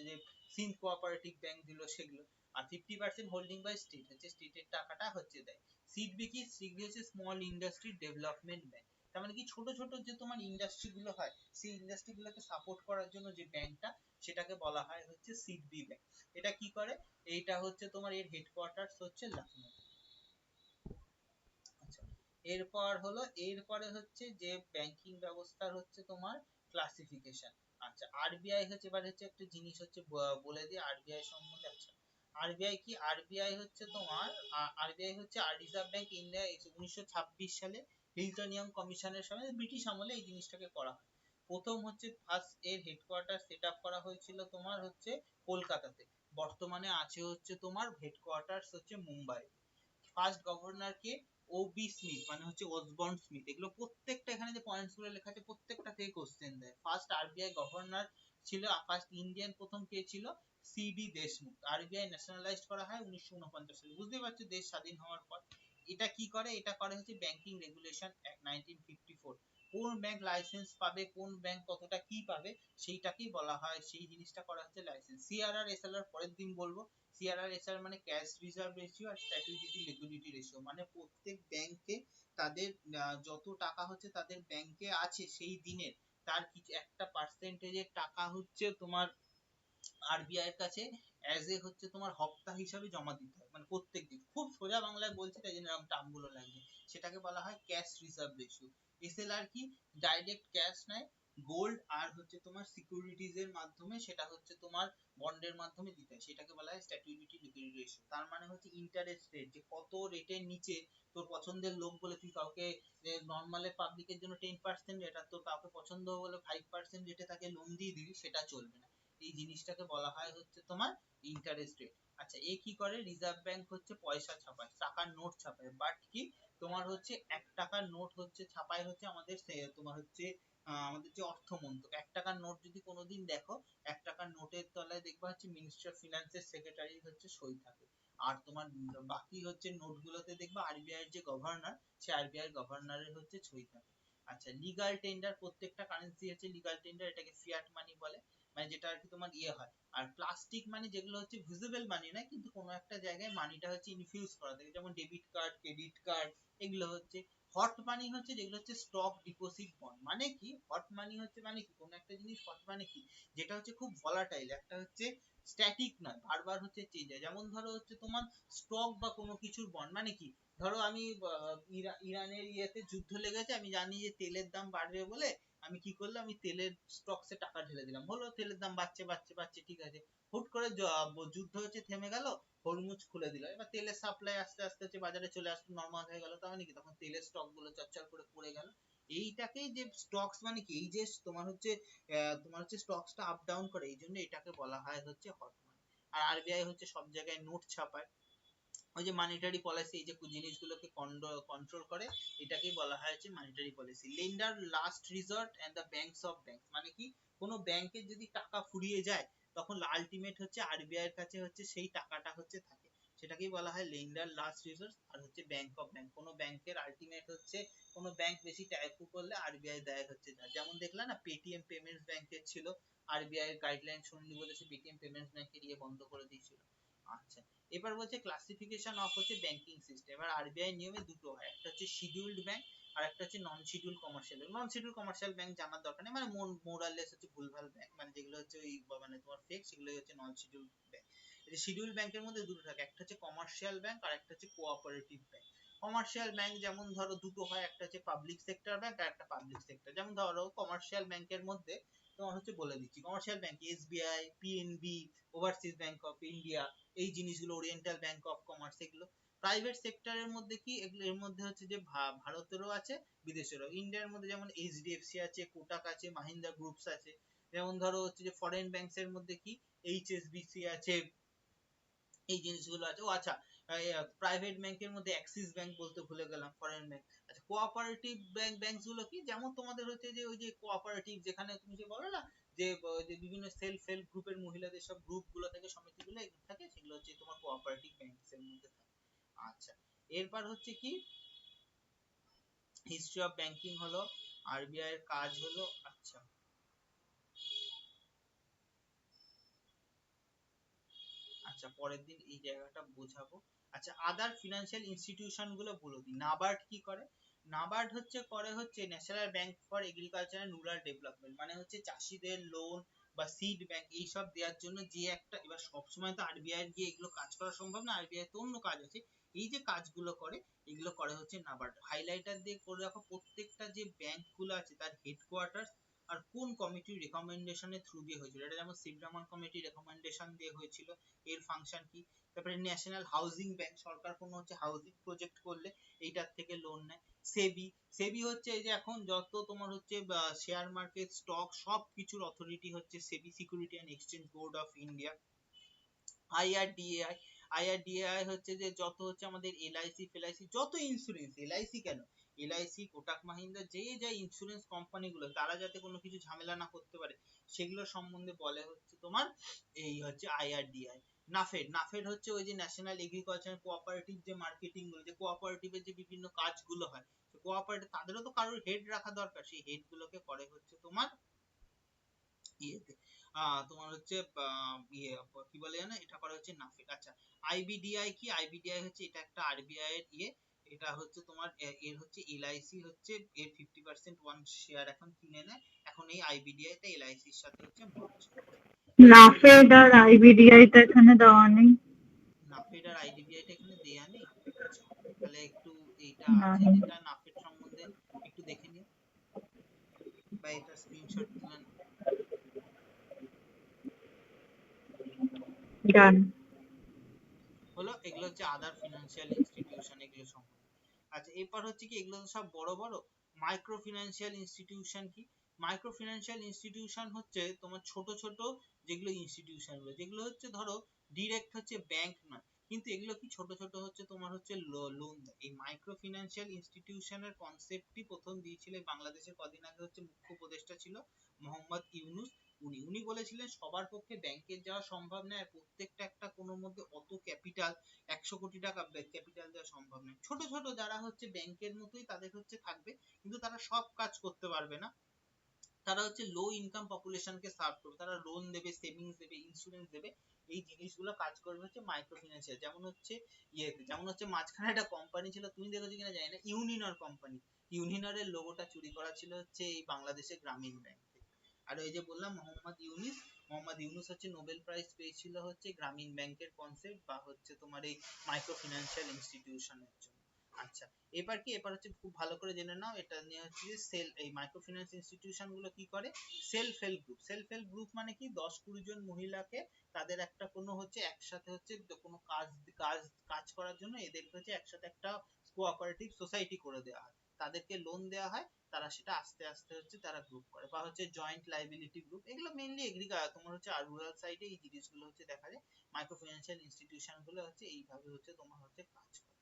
যে সিন্ধ কোঅপারেটিভ ব্যাংক দিল, সেগুলো। আর 50% হোল্ডিং বাই স্টেট, হচ্ছে স্টেটের টাকাটা হচ্ছে দেয়। সিডবি কি, সিডবি হচ্ছে স্মল ইন্ডাস্ট্রি ডেভেলপমেন্ট ব্যাংক। তার মানে কি, ছোট ছোট যে তোমার ইন্ডাস্ট্রি গুলো হয়, সেই ইন্ডাস্ট্রি গুলোকে সাপোর্ট করার জন্য যে ব্যাংকটা, সেটাকে বলা হয় হচ্ছে সিডবি ব্যাংক। এটা কি করে, এইটা হচ্ছে তোমার, এর হেডকোয়ার্টার হচ্ছে লখনৌ। আচ্ছা, এরপরে হচ্ছে যে ব্যাংকিং ব্যবস্থার হচ্ছে তোমার ক্লাসিফিকেশন। আচ্ছা, আরবিআই হচ্ছে, এবার হচ্ছে একটা জিনিস হচ্ছে বলে দিই আরবিআই সম্বন্ধে। আচ্ছা, আরবিআই কি, আরবিআই হচ্ছে তোমার, আরবিআই হচ্ছে রিজার্ভ ব্যাংক ইন্ডিয়া। 1926 সালে হিল্টনিয়াম কমিশনের সময় ব্রিটিশ আমলে এই জিনিসটাকে করা হয়। প্রথম হচ্ছে ফার্স্ট এর হেডকোয়ার্টার সেট আপ করা হয়েছিল তোমার হচ্ছে কলকাতাতে। বর্তমানে আছে হচ্ছে তোমার হেডকোয়ার্টার হচ্ছে মুম্বাই। ফার্স্ট গভর্নর কে, ওবি স্মিথ, মানে হচ্ছে ওসবর্ন স্মিথ। এগুলো প্রত্যেকটা, এখানে যে পয়েন্টস গুলো লেখা আছে প্রত্যেকটা থেকে কোশ্চেন দেয়। ফার্স্ট আরবিআই গভর্নর ছিল, ফার্স্ট ইন্ডিয়ান প্রথম কে ছিল, সিডি দেশমুখ। আরবিআই ন্যাশনালাইজড করা হয় 1949 সালে। বুঝতে পারছো, দেশ স্বাধীন হওয়ার পর। এটা কি করে, এটা করে হচ্ছে ব্যাংকিং রেগুলেশন অ্যাক্ট 1954। কোন ব্যাংক লাইসেন্স পাবে, কোন ব্যাংক কতটা কি পাবে, সেইটাকেই বলা হয়, সেই জিনিসটা করা হচ্ছে লাইসেন্স। সিআরআর এসএলআর পরের দিন বলবো। সিআরআর এসআর মানে ক্যাশ রিজার্ভ রেশিও আর স্ট্যাটিউটরি লিকুইডিটি রেশিও, মানে প্রত্যেক ব্যাংকে তাদের যত টাকা হচ্ছে তাদের ব্যাংকে আছে সেই দিনের, তার কিছু একটা পার্সেন্টেজের টাকা হচ্ছে তোমার আরবিআই এর কাছে অ্যাজ এ হচ্ছে তোমার হপ্তা হিসাবে জমা দিতে হয়, মানে প্রত্যেক দিন। খুব সোজা বাংলায় বলছি, তাই জন্য এরকম টার্ম গুলো লাগবে। সেটাকে বলা হয় ক্যাশ রিজার্ভ রেশিও। এসএলআর কি, ডাইরেক্ট ক্যাশ নেয়, গোল্ড আর হচ্ছে তোমার সিকিউরিটিজ এর মাধ্যমে, সেটা হচ্ছে তোমার বন্ডের মাধ্যমে দিতে হয়, সেটাকে বলা হয় স্ট্যাটিউটরি লিকুইডিটি রেশিও। তার মানে হচ্ছে ইন্টারেস্ট রেট, যে কত রেটের নিচে তোর পছন্দের লোক বলে তুই কাউকে, নর্মালে পাবলিকের জন্য 10% রেট, আর তোর কাউকে পছন্দ বলে 5% রেটে তাকে লোন দিয়ে দিবি, সেটা চলবে না। এই জিনিসটাকে বলা হয় হচ্ছে তোমার ইন্টারেস্ট রেট। আচ্ছা, এ কি করে, রিজার্ভ ব্যাংক হচ্ছে পয়সা ছাপায়, টাকার নোট ছাপায়, বাট কি তোমার হচ্ছে 1 টাকার নোট হচ্ছে ছাপায় হচ্ছে আমাদের তোমার হচ্ছে আমাদের যে অর্থ মন্ত্রক। 1 টাকার নোট যদি কোনোদিন দেখো, 1 টাকার নোটের তলায় দেখবা হচ্ছে মিনিস্টার অফ ফিনান্সের সেক্রেটারি হচ্ছে সই থাকে। আর তোমার বাকি হচ্ছে নোটগুলোতে দেখবা আরবিআই এর যে গভর্নর, সে আরবিআই গভর্নরের হচ্ছে সই থাকে। আচ্ছা, লিগাল টেন্ডার, প্রত্যেকটা কারেন্সি হচ্ছে লিগাল টেন্ডার, এটাকে ফিয়াট মানি বলে, মানে যেটা আর কি তোমার ইয়ে হয়। আর প্লাস্টিক মানি যেগুলো হচ্ছে ভিজিবল মানি না, কিন্তু কোনো একটা জায়গায় মানিটা হচ্ছে ইনফিউজ করা থাকে, যেমন ডেবিট কার্ড, ক্রেডিট কার্ড, এগুলো হচ্ছে। হট মানি হচ্ছে যেগুলো হচ্ছে স্টক ডিপোজিট বন্ড। মানে কি, হট মানি হচ্ছে মানে কি, কোনো একটা জিনিস হট মানে কি, যেটা হচ্ছে খুব ভলাটাইল, একটা হচ্ছে স্ট্যাটিক নয়, বারবার হচ্ছে চেঞ্জ হয়। যেমন ধরো হচ্ছে তোমার স্টক বা কোনো কিছুর বন্ড মানে কি, ধরো আমি ইরানের ইয়েতে যুদ্ধ লেগেছে, আমি জানি যে তেলের দাম বাড়বে বলে আমি কি করলাম, আমি তেলের স্টকসে টাকা ঢেলে দিলাম, হলো তেলের দাম বাড়ছে বাড়ছে বাড়ছে, ঠিক আছে। হুট করে যুদ্ধ হচ্ছে থেমে গেল, হরমুজ খুলে দিল, এবার তেলের সাপ্লাই আস্তে আস্তে হচ্ছে বাজারে চলে আসতে নরমাল হয়ে গেল, তার মানে কি তখন তেলের স্টক গুলো চচ্চর করে পড়ে গেল। এইটাকেই যে স্টকস মানে কি, এই যে তোমার হচ্ছে স্টকসটা আপ ডাউন করে, এই জন্য এটাকে বলা হয় হচ্ছে হট মানি। আর আরবিআই হচ্ছে সব জায়গায় নোট ছাপায়, ওই যে মানিটারি পলিসি, এই যে জিনিসগুলোকে কন্ট্রোল করে, এটাকেই বলা হয় হচ্ছে monetary policy. Lender last resort and the banks of banks মানে কি, কোনো ব্যাংকের যদি টাকা ফুরিয়ে যায় তখন আলটিমেট হচ্ছে আরবিআই এর কাছে হচ্ছে সেই টাকাটা হচ্ছে থাকে, সেটাকেই বলা হয় লেন্ডার লাস্ট রিসর্ট। আর হচ্ছে ব্যাংক অফ ব্যাংক, কোনো ব্যাংকের আলটিমেট হচ্ছে কোনো ব্যাংক বেশি টাইপু করলে আরবিআই দেয় হচ্ছে, যেমন দেখলা না পেটিএম পেমেন্টস ব্যাংকের ছিল, আরবিআই এর গাইডলাইন শুনলি বলেছে পেটিএম পেমেন্টস ব্যাংকের ইয়ে বন্ধ করে দিয়েছিল। আচ্ছা, এবার বলছে ক্লাসিফিকেশন অফ হচ্ছে ব্যাংকিং সিস্টেম। এবার আরবিআই নিয়মে দুটো হয়, একটা হচ্ছে শিডিউলড ব্যাংক আর একটা হচ্ছে নন শিডিউল কমার্শিয়াল। নন শিডিউল কমার্শিয়াল ব্যাংক জানার দরকার নেই, মানে মোরালেস হচ্ছে ভুলভাল ব্যাংক, মানে যেগুলো হচ্ছে ওই মানে তোমার ফেক, সেগুলো হচ্ছে নন শিডিউল ব্যাংক। এই শিডিউল ব্যাংকের মধ্যে দুটো থাকে, একটা হচ্ছে কমার্শিয়াল ব্যাংক আর একটা হচ্ছে কোঅপারেটিভ ব্যাংক। কমার্শিয়াল ব্যাংক যেমন ধরো দুটো হয়, একটা হচ্ছে পাবলিক সেক্টর ব্যাংক আর একটা পাবলিক সেক্টর। যেমন ধরো কমার্শিয়াল ব্যাংকের মধ্যে তোমার হচ্ছে বলে দিচ্ছি, commercial bank SBI, PNB, overseas bank of India, এই জিনিসগুলো, ওরিয়েন্টাল ব্যাংক অফ কমার্স, এগুলো। প্রাইভেট সেক্টরের মধ্যে কি, এগুলো এর মধ্যে হচ্ছে যে ভারতেরও আছে বিদেশেরও। ইন্ডিয়ার মধ্যে যেমন এইচডিএফসি আছে, কোটাক আছে, মাহিন্দ্রা গ্রুপস আছে। যেমন ধরো হচ্ছে যে ফরেন ব্যাংকস এর মধ্যে কি এইচএসবিসি আছে, এই জিনিসগুলো আছে। ও আচ্ছা, প্রাইভেট ব্যাংকের মধ্যে অ্যাক্সিস ব্যাংক বলতে ভুলে গেলাম, ফরেন ব্যাংক। আচ্ছা, কোঅপারেটিভ ব্যাংকস গুলো কি, যেমন তোমাদের হচ্ছে যে ওই যে কোঅপারেটিভ, যেখানে তুমি যে বলো না যে যে বিভিন্ন সেলফ হেল্প গ্রুপের মহিলাদের সব গ্রুপ গুলো থেকে, সমিতিগুলো এগুলো থাকে, সেগুলো হচ্ছে তোমার কোঅপারেটিভ ব্যাংকস এর মধ্যে থাকে। আচ্ছা, এরপর হচ্ছে কি হিস্ট্রি অফ ব্যাংকিং হলো, আরবিআই এর কাজ হলো। আচ্ছা, আচ্ছা পরের দিন এই জায়গাটা বোঝাবো। আচ্ছা, আদার ফিনান্সিয়াল ইনস্টিটিউশন গুলো বলে দিই। নাবার্ড কি করে, নাবার্ড হচ্ছে national bank for agriculture and rural development, মানে হচ্ছে চাষীদের লোন বা সিড ব্যাংক এইসব দেওয়ার জন্য যে একটা, এবার সবসময় তো আরবিআই এর গিয়ে এগুলো কাজ করা সম্ভব না, আরবিআই তো অন্য কাজ আছে, এই যে কাজগুলো করে এগুলো করে হচ্ছে নাবার্ড। হাইলাইটার দিয়ে করে রাখো, প্রত্যেকটা যে ব্যাংক গুলো আছে তার হেডকোয়ার্টার আর কোন কমিটির রেকমেন্ডেশনের থ্রু দিয়ে হয়েছিল। এটা যেমন সিবরামান কমিটির রেকমেন্ডেশন দিয়ে হয়েছিল, এর ফাংশন কি। তারপরে ন্যাশনাল হাউজিং ব্যাংক, সরকার কোনো হচ্ছে হাউজিং প্রজেক্ট করলে এইটার থেকে লোন নেয়। সেবি, সেবি হচ্ছে এই যে এখন যত তোমার হচ্ছে শেয়ার মার্কেট, স্টক, সব কিছুর অথরিটি হচ্ছে SEBI, security and exchange board of India. IRDAI, IRDAI হচ্ছে যে যত হচ্ছে আমাদের এলআইসি ফেলআইসি, যত ইন্স্যুরেন্স, এলআইসি কেন, এলআইসি, কোটাক মাহিন্দ্রা, যে যা ইন্স্যুরেন্স কোম্পানিগুলো, তারা যাতে কোনো কিছু ঝামেলা না করতে পারে সেগুলো সম্বন্ধে বলে হচ্ছে তোমার এই হচ্ছে আইআরডিআই। নাফেড, নাফেড হচ্ছে ওই যে ন্যাশনাল এগ্রিকালচার কোঅপারেটিভ যে মার্কেটিং গুলো, যে কোঅপারেটিভের যে বিভিন্ন কাজগুলো হয়, কোঅপারেটিভ তাদেরও তো কারোর হেড রাখা দরকার, সেই হেড গুলোকে করে হচ্ছে তোমার ইয়েতে তোমার হচ্ছে ইয়ে কি বলে জানো, এটা করা হচ্ছে নাফেড। আচ্ছা, আইবিডিআই কি, আইবিডিআই হচ্ছে এটা একটা আরবিআই এর ইয়ে, এটা হচ্ছে তোমার এর হচ্ছে এলআইসি হচ্ছে এর 50% ওয়ান শেয়ার এখন কিনে নেয়, এখন এই আইবিডিআই টা এলআইসি এর সাথে হচ্ছে মার্জ করেছে। নাফেড আর আইবিডিআই টা এখানে দেওয়া নেই। নাফেড আর আইডিবিআই টা এখানে দেয়া নেই। আচ্ছা, তাহলে একটু এইটা না, আছে যেটা নাফেড সম্বন্ধে একটু দেখে নিও, বা এটা স্ক্রিনশট তুলে নাও। ডান। হলো, এগুলো হচ্ছে আদার ফিনান্সিয়াল ইনস্টিটিউশন, এগুলো সম্বন্ধে। আচ্ছা, এরপর হচ্ছে কি, এগুলো তো সব বড় বড়। মাইক্রো ফিনান্সিয়াল ইনস্টিটিউশন কি, মাইক্রো ফিনান্সিয়াল ইনস্টিটিউশন হচ্ছে তোমার ছোট ছোট যেগুলো ইনস্টিটিউশন গুলো, যেগুলো হচ্ছে ধরো ডিরেক্ট হচ্ছে ব্যাংক নয়, কিন্তু এগুলো কি ছোট ছোট হচ্ছে তোমার হচ্ছে লোন দেয়। এই মাইক্রো ফিনান্সিয়াল ইনস্টিটিউশনের কনসেপ্টই প্রথম দিয়েছিল বাংলাদেশের কদিন আগে হচ্ছে মুখ্য উপদেষ্টা ছিল মোহাম্মদ ইউনূস। উনি বলেছিলেন সবার পক্ষে ব্যাংকে যাওয়া সম্ভব নয়, আর প্রত্যেকটা একটা কোনোর মধ্যে অত ক্যাপিটাল 100 কোটি টাকা ক্যাপিটাল দেওয়া সম্ভব নয়। ছোট ছোট যারা হচ্ছে ব্যাংকের মতোই তাদের হচ্ছে থাকবে, কিন্তু তারা সব কাজ করতে পারবে না, তারা হচ্ছে লো ইনকাম পপুলেশনকে সার্ভ করবে, তারা লোন দেবে, সেভিংস দেবে, ইন্স্যুরেন্স দেবে, এই জিনিসগুলো কাজ করবে হচ্ছে মাইক্রো ফিন্যান্সিয়াল। যেমন হচ্ছে যেমন হচ্ছে মাঝখানে একটা কোম্পানি ছিল, তুমি দেখেছো কিনা জানি না, ইউনিনর কোম্পানি, ইউনিনরের লোগোটা চুরি করা ছিল হচ্ছে এই বাংলাদেশের গ্রামীণ ব্যাংক থেকে। আর ওই যে বললাম মোহাম্মদ ইউনিস, মোহাম্মদ ইউনূস হচ্ছে নোবেল প্রাইজ পেয়েছিল হচ্ছে গ্রামীণ ব্যাংকের কনসেপ্ট বা হচ্ছে তোমার এই মাইক্রো ফিন্যান্সিয়াল ইনস্টিটিউশনের জন্য। আচ্ছা, এবার হচ্ছে খুব ভালো করে জেনে নাও এটা নিয়ে হচ্ছে এই মাইক্রো ফিন্যান্স ইনস্টিটিউশন গুলো কি করে, সেলফ হেল্প গ্রুপ মানে কি 10-20 জন মহিলাকে তাদের একটা কোনো হচ্ছে একসাথে হচ্ছে কোনো কাজ কাজ করার জন্য এদেরকে হচ্ছে একসাথে একটা কোঅপারেটিভ সোসাইটি করে দেওয়া হয়, তাদেরকে লোন দেওয়া হয়, তারা সেটা আস্তে আস্তে হচ্ছে তারা গ্রুপ করে বা হচ্ছে জয়েন্ট লাইবিলিটি গ্রুপ, এগুলো মেইনলি তোমার হচ্ছে আর রুরাল সাইডে এই জিনিসগুলো হচ্ছে দেখা যায়। মাইক্রো ফিন্যান্সিয়াল ইনস্টিটিউশন গুলো হচ্ছে এইভাবে হচ্ছে তোমার হচ্ছে কাজ করে।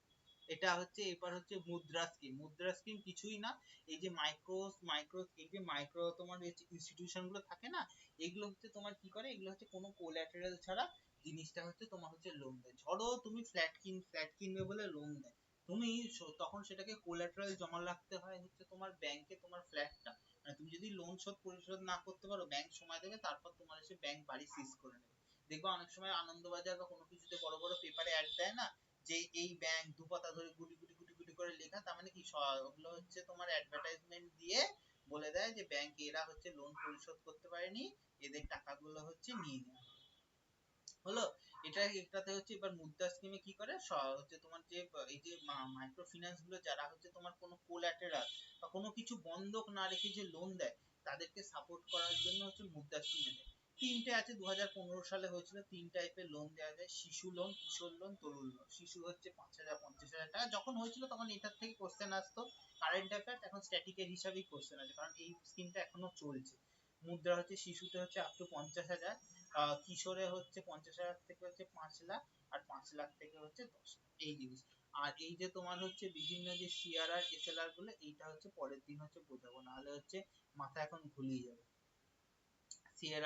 এটা হচ্ছে এবার হচ্ছে মুদ্রা স্কিম কিছুই না, এই যে মাইক্রো তোমার ইনস্টিটিউশন গুলো থাকে না, এগুলো হচ্ছে তোমার কি করে, এগুলো হচ্ছে কোনো কোল্যাটারাল ছাড়া জিনিসটা হচ্ছে তোমার হচ্ছে লোন দেয়। ধরো তুমি ফ্ল্যাট কিনবে বলে লোন দেয়, তুমি তখন সেটাকে কোল্যাটারাল জমা রাখতে হয় হচ্ছে তোমার ব্যাংকে তোমার ফ্ল্যাটটা, মানে তুমি যদি লোন পরিশোধ না করতে পারো ব্যাংক সময় দেবে, তারপর তোমার এসে ব্যাংক বাড়ি সিজ করে নেবে। দেখবা অনেক সময় আনন্দবাজার বা কোনো কিছুতে বড় বড় পেপারে অ্যাড দেয় না, যে এই ব্যাংক দুপাতা ধরে গুটি গুটি গুটি গুটি করে লেখা, তার মানে কি ওগুলো হচ্ছে তোমার অ্যাডভার্টাইজমেন্ট দিয়ে বলে দেয় যে ব্যাংক এরা হচ্ছে লোন পরিশোধ করতে পারেনি, এদের টাকাগুলো হচ্ছে নিয়ে নেওয়া হলো। এটাতে হচ্ছে এবার মুদ্রা স্কিমে কি করে হচ্ছে তোমার যে এই যে মাইক্রো ফিন্যান্স গুলো যারা হচ্ছে তোমার কোনো কোল্যাটেরাল বা কোনো কিছু বন্ধক না রেখে যে লোন দেয়, তাদেরকে সাপোর্ট করার জন্য হচ্ছে মুদ্রা স্কিমে দেয়। তিনটে আছে, 2015 সালে হয়েছিল, তিন টাইপের লোন দেওয়া যায়, শিশু লোন, কিশোর লোন, তরুণ লোন। শিশু হচ্ছে 5,000 50,000 টাকা, যখন হয়েছিল তখন এটার থেকে কোশ্চেন আসতো কারেন্ট অ্যাফেয়ার্স, এখন স্ট্যাটিকের হিসাবেই কোশ্চেন আছে, কারণ এই স্কিমটা এখনো চলছে। মুদ্রা হচ্ছে শিশুতে হচ্ছে আপ টু 50,000, কিশোরে হচ্ছে 50,000 থেকে হচ্ছে 5 লাখ, আর 5 লাখ থেকে হচ্ছে 10 লাখ, এই জিনিস। আর এই যে তোমার হচ্ছে বিভিন্ন যে সিআরআর এসএলআর গুলো, এইটা হচ্ছে পরের দিন হচ্ছে বোঝাবো, নাহলে হচ্ছে মাথা এখন ঘুলিয়ে যাবে। সিআরআর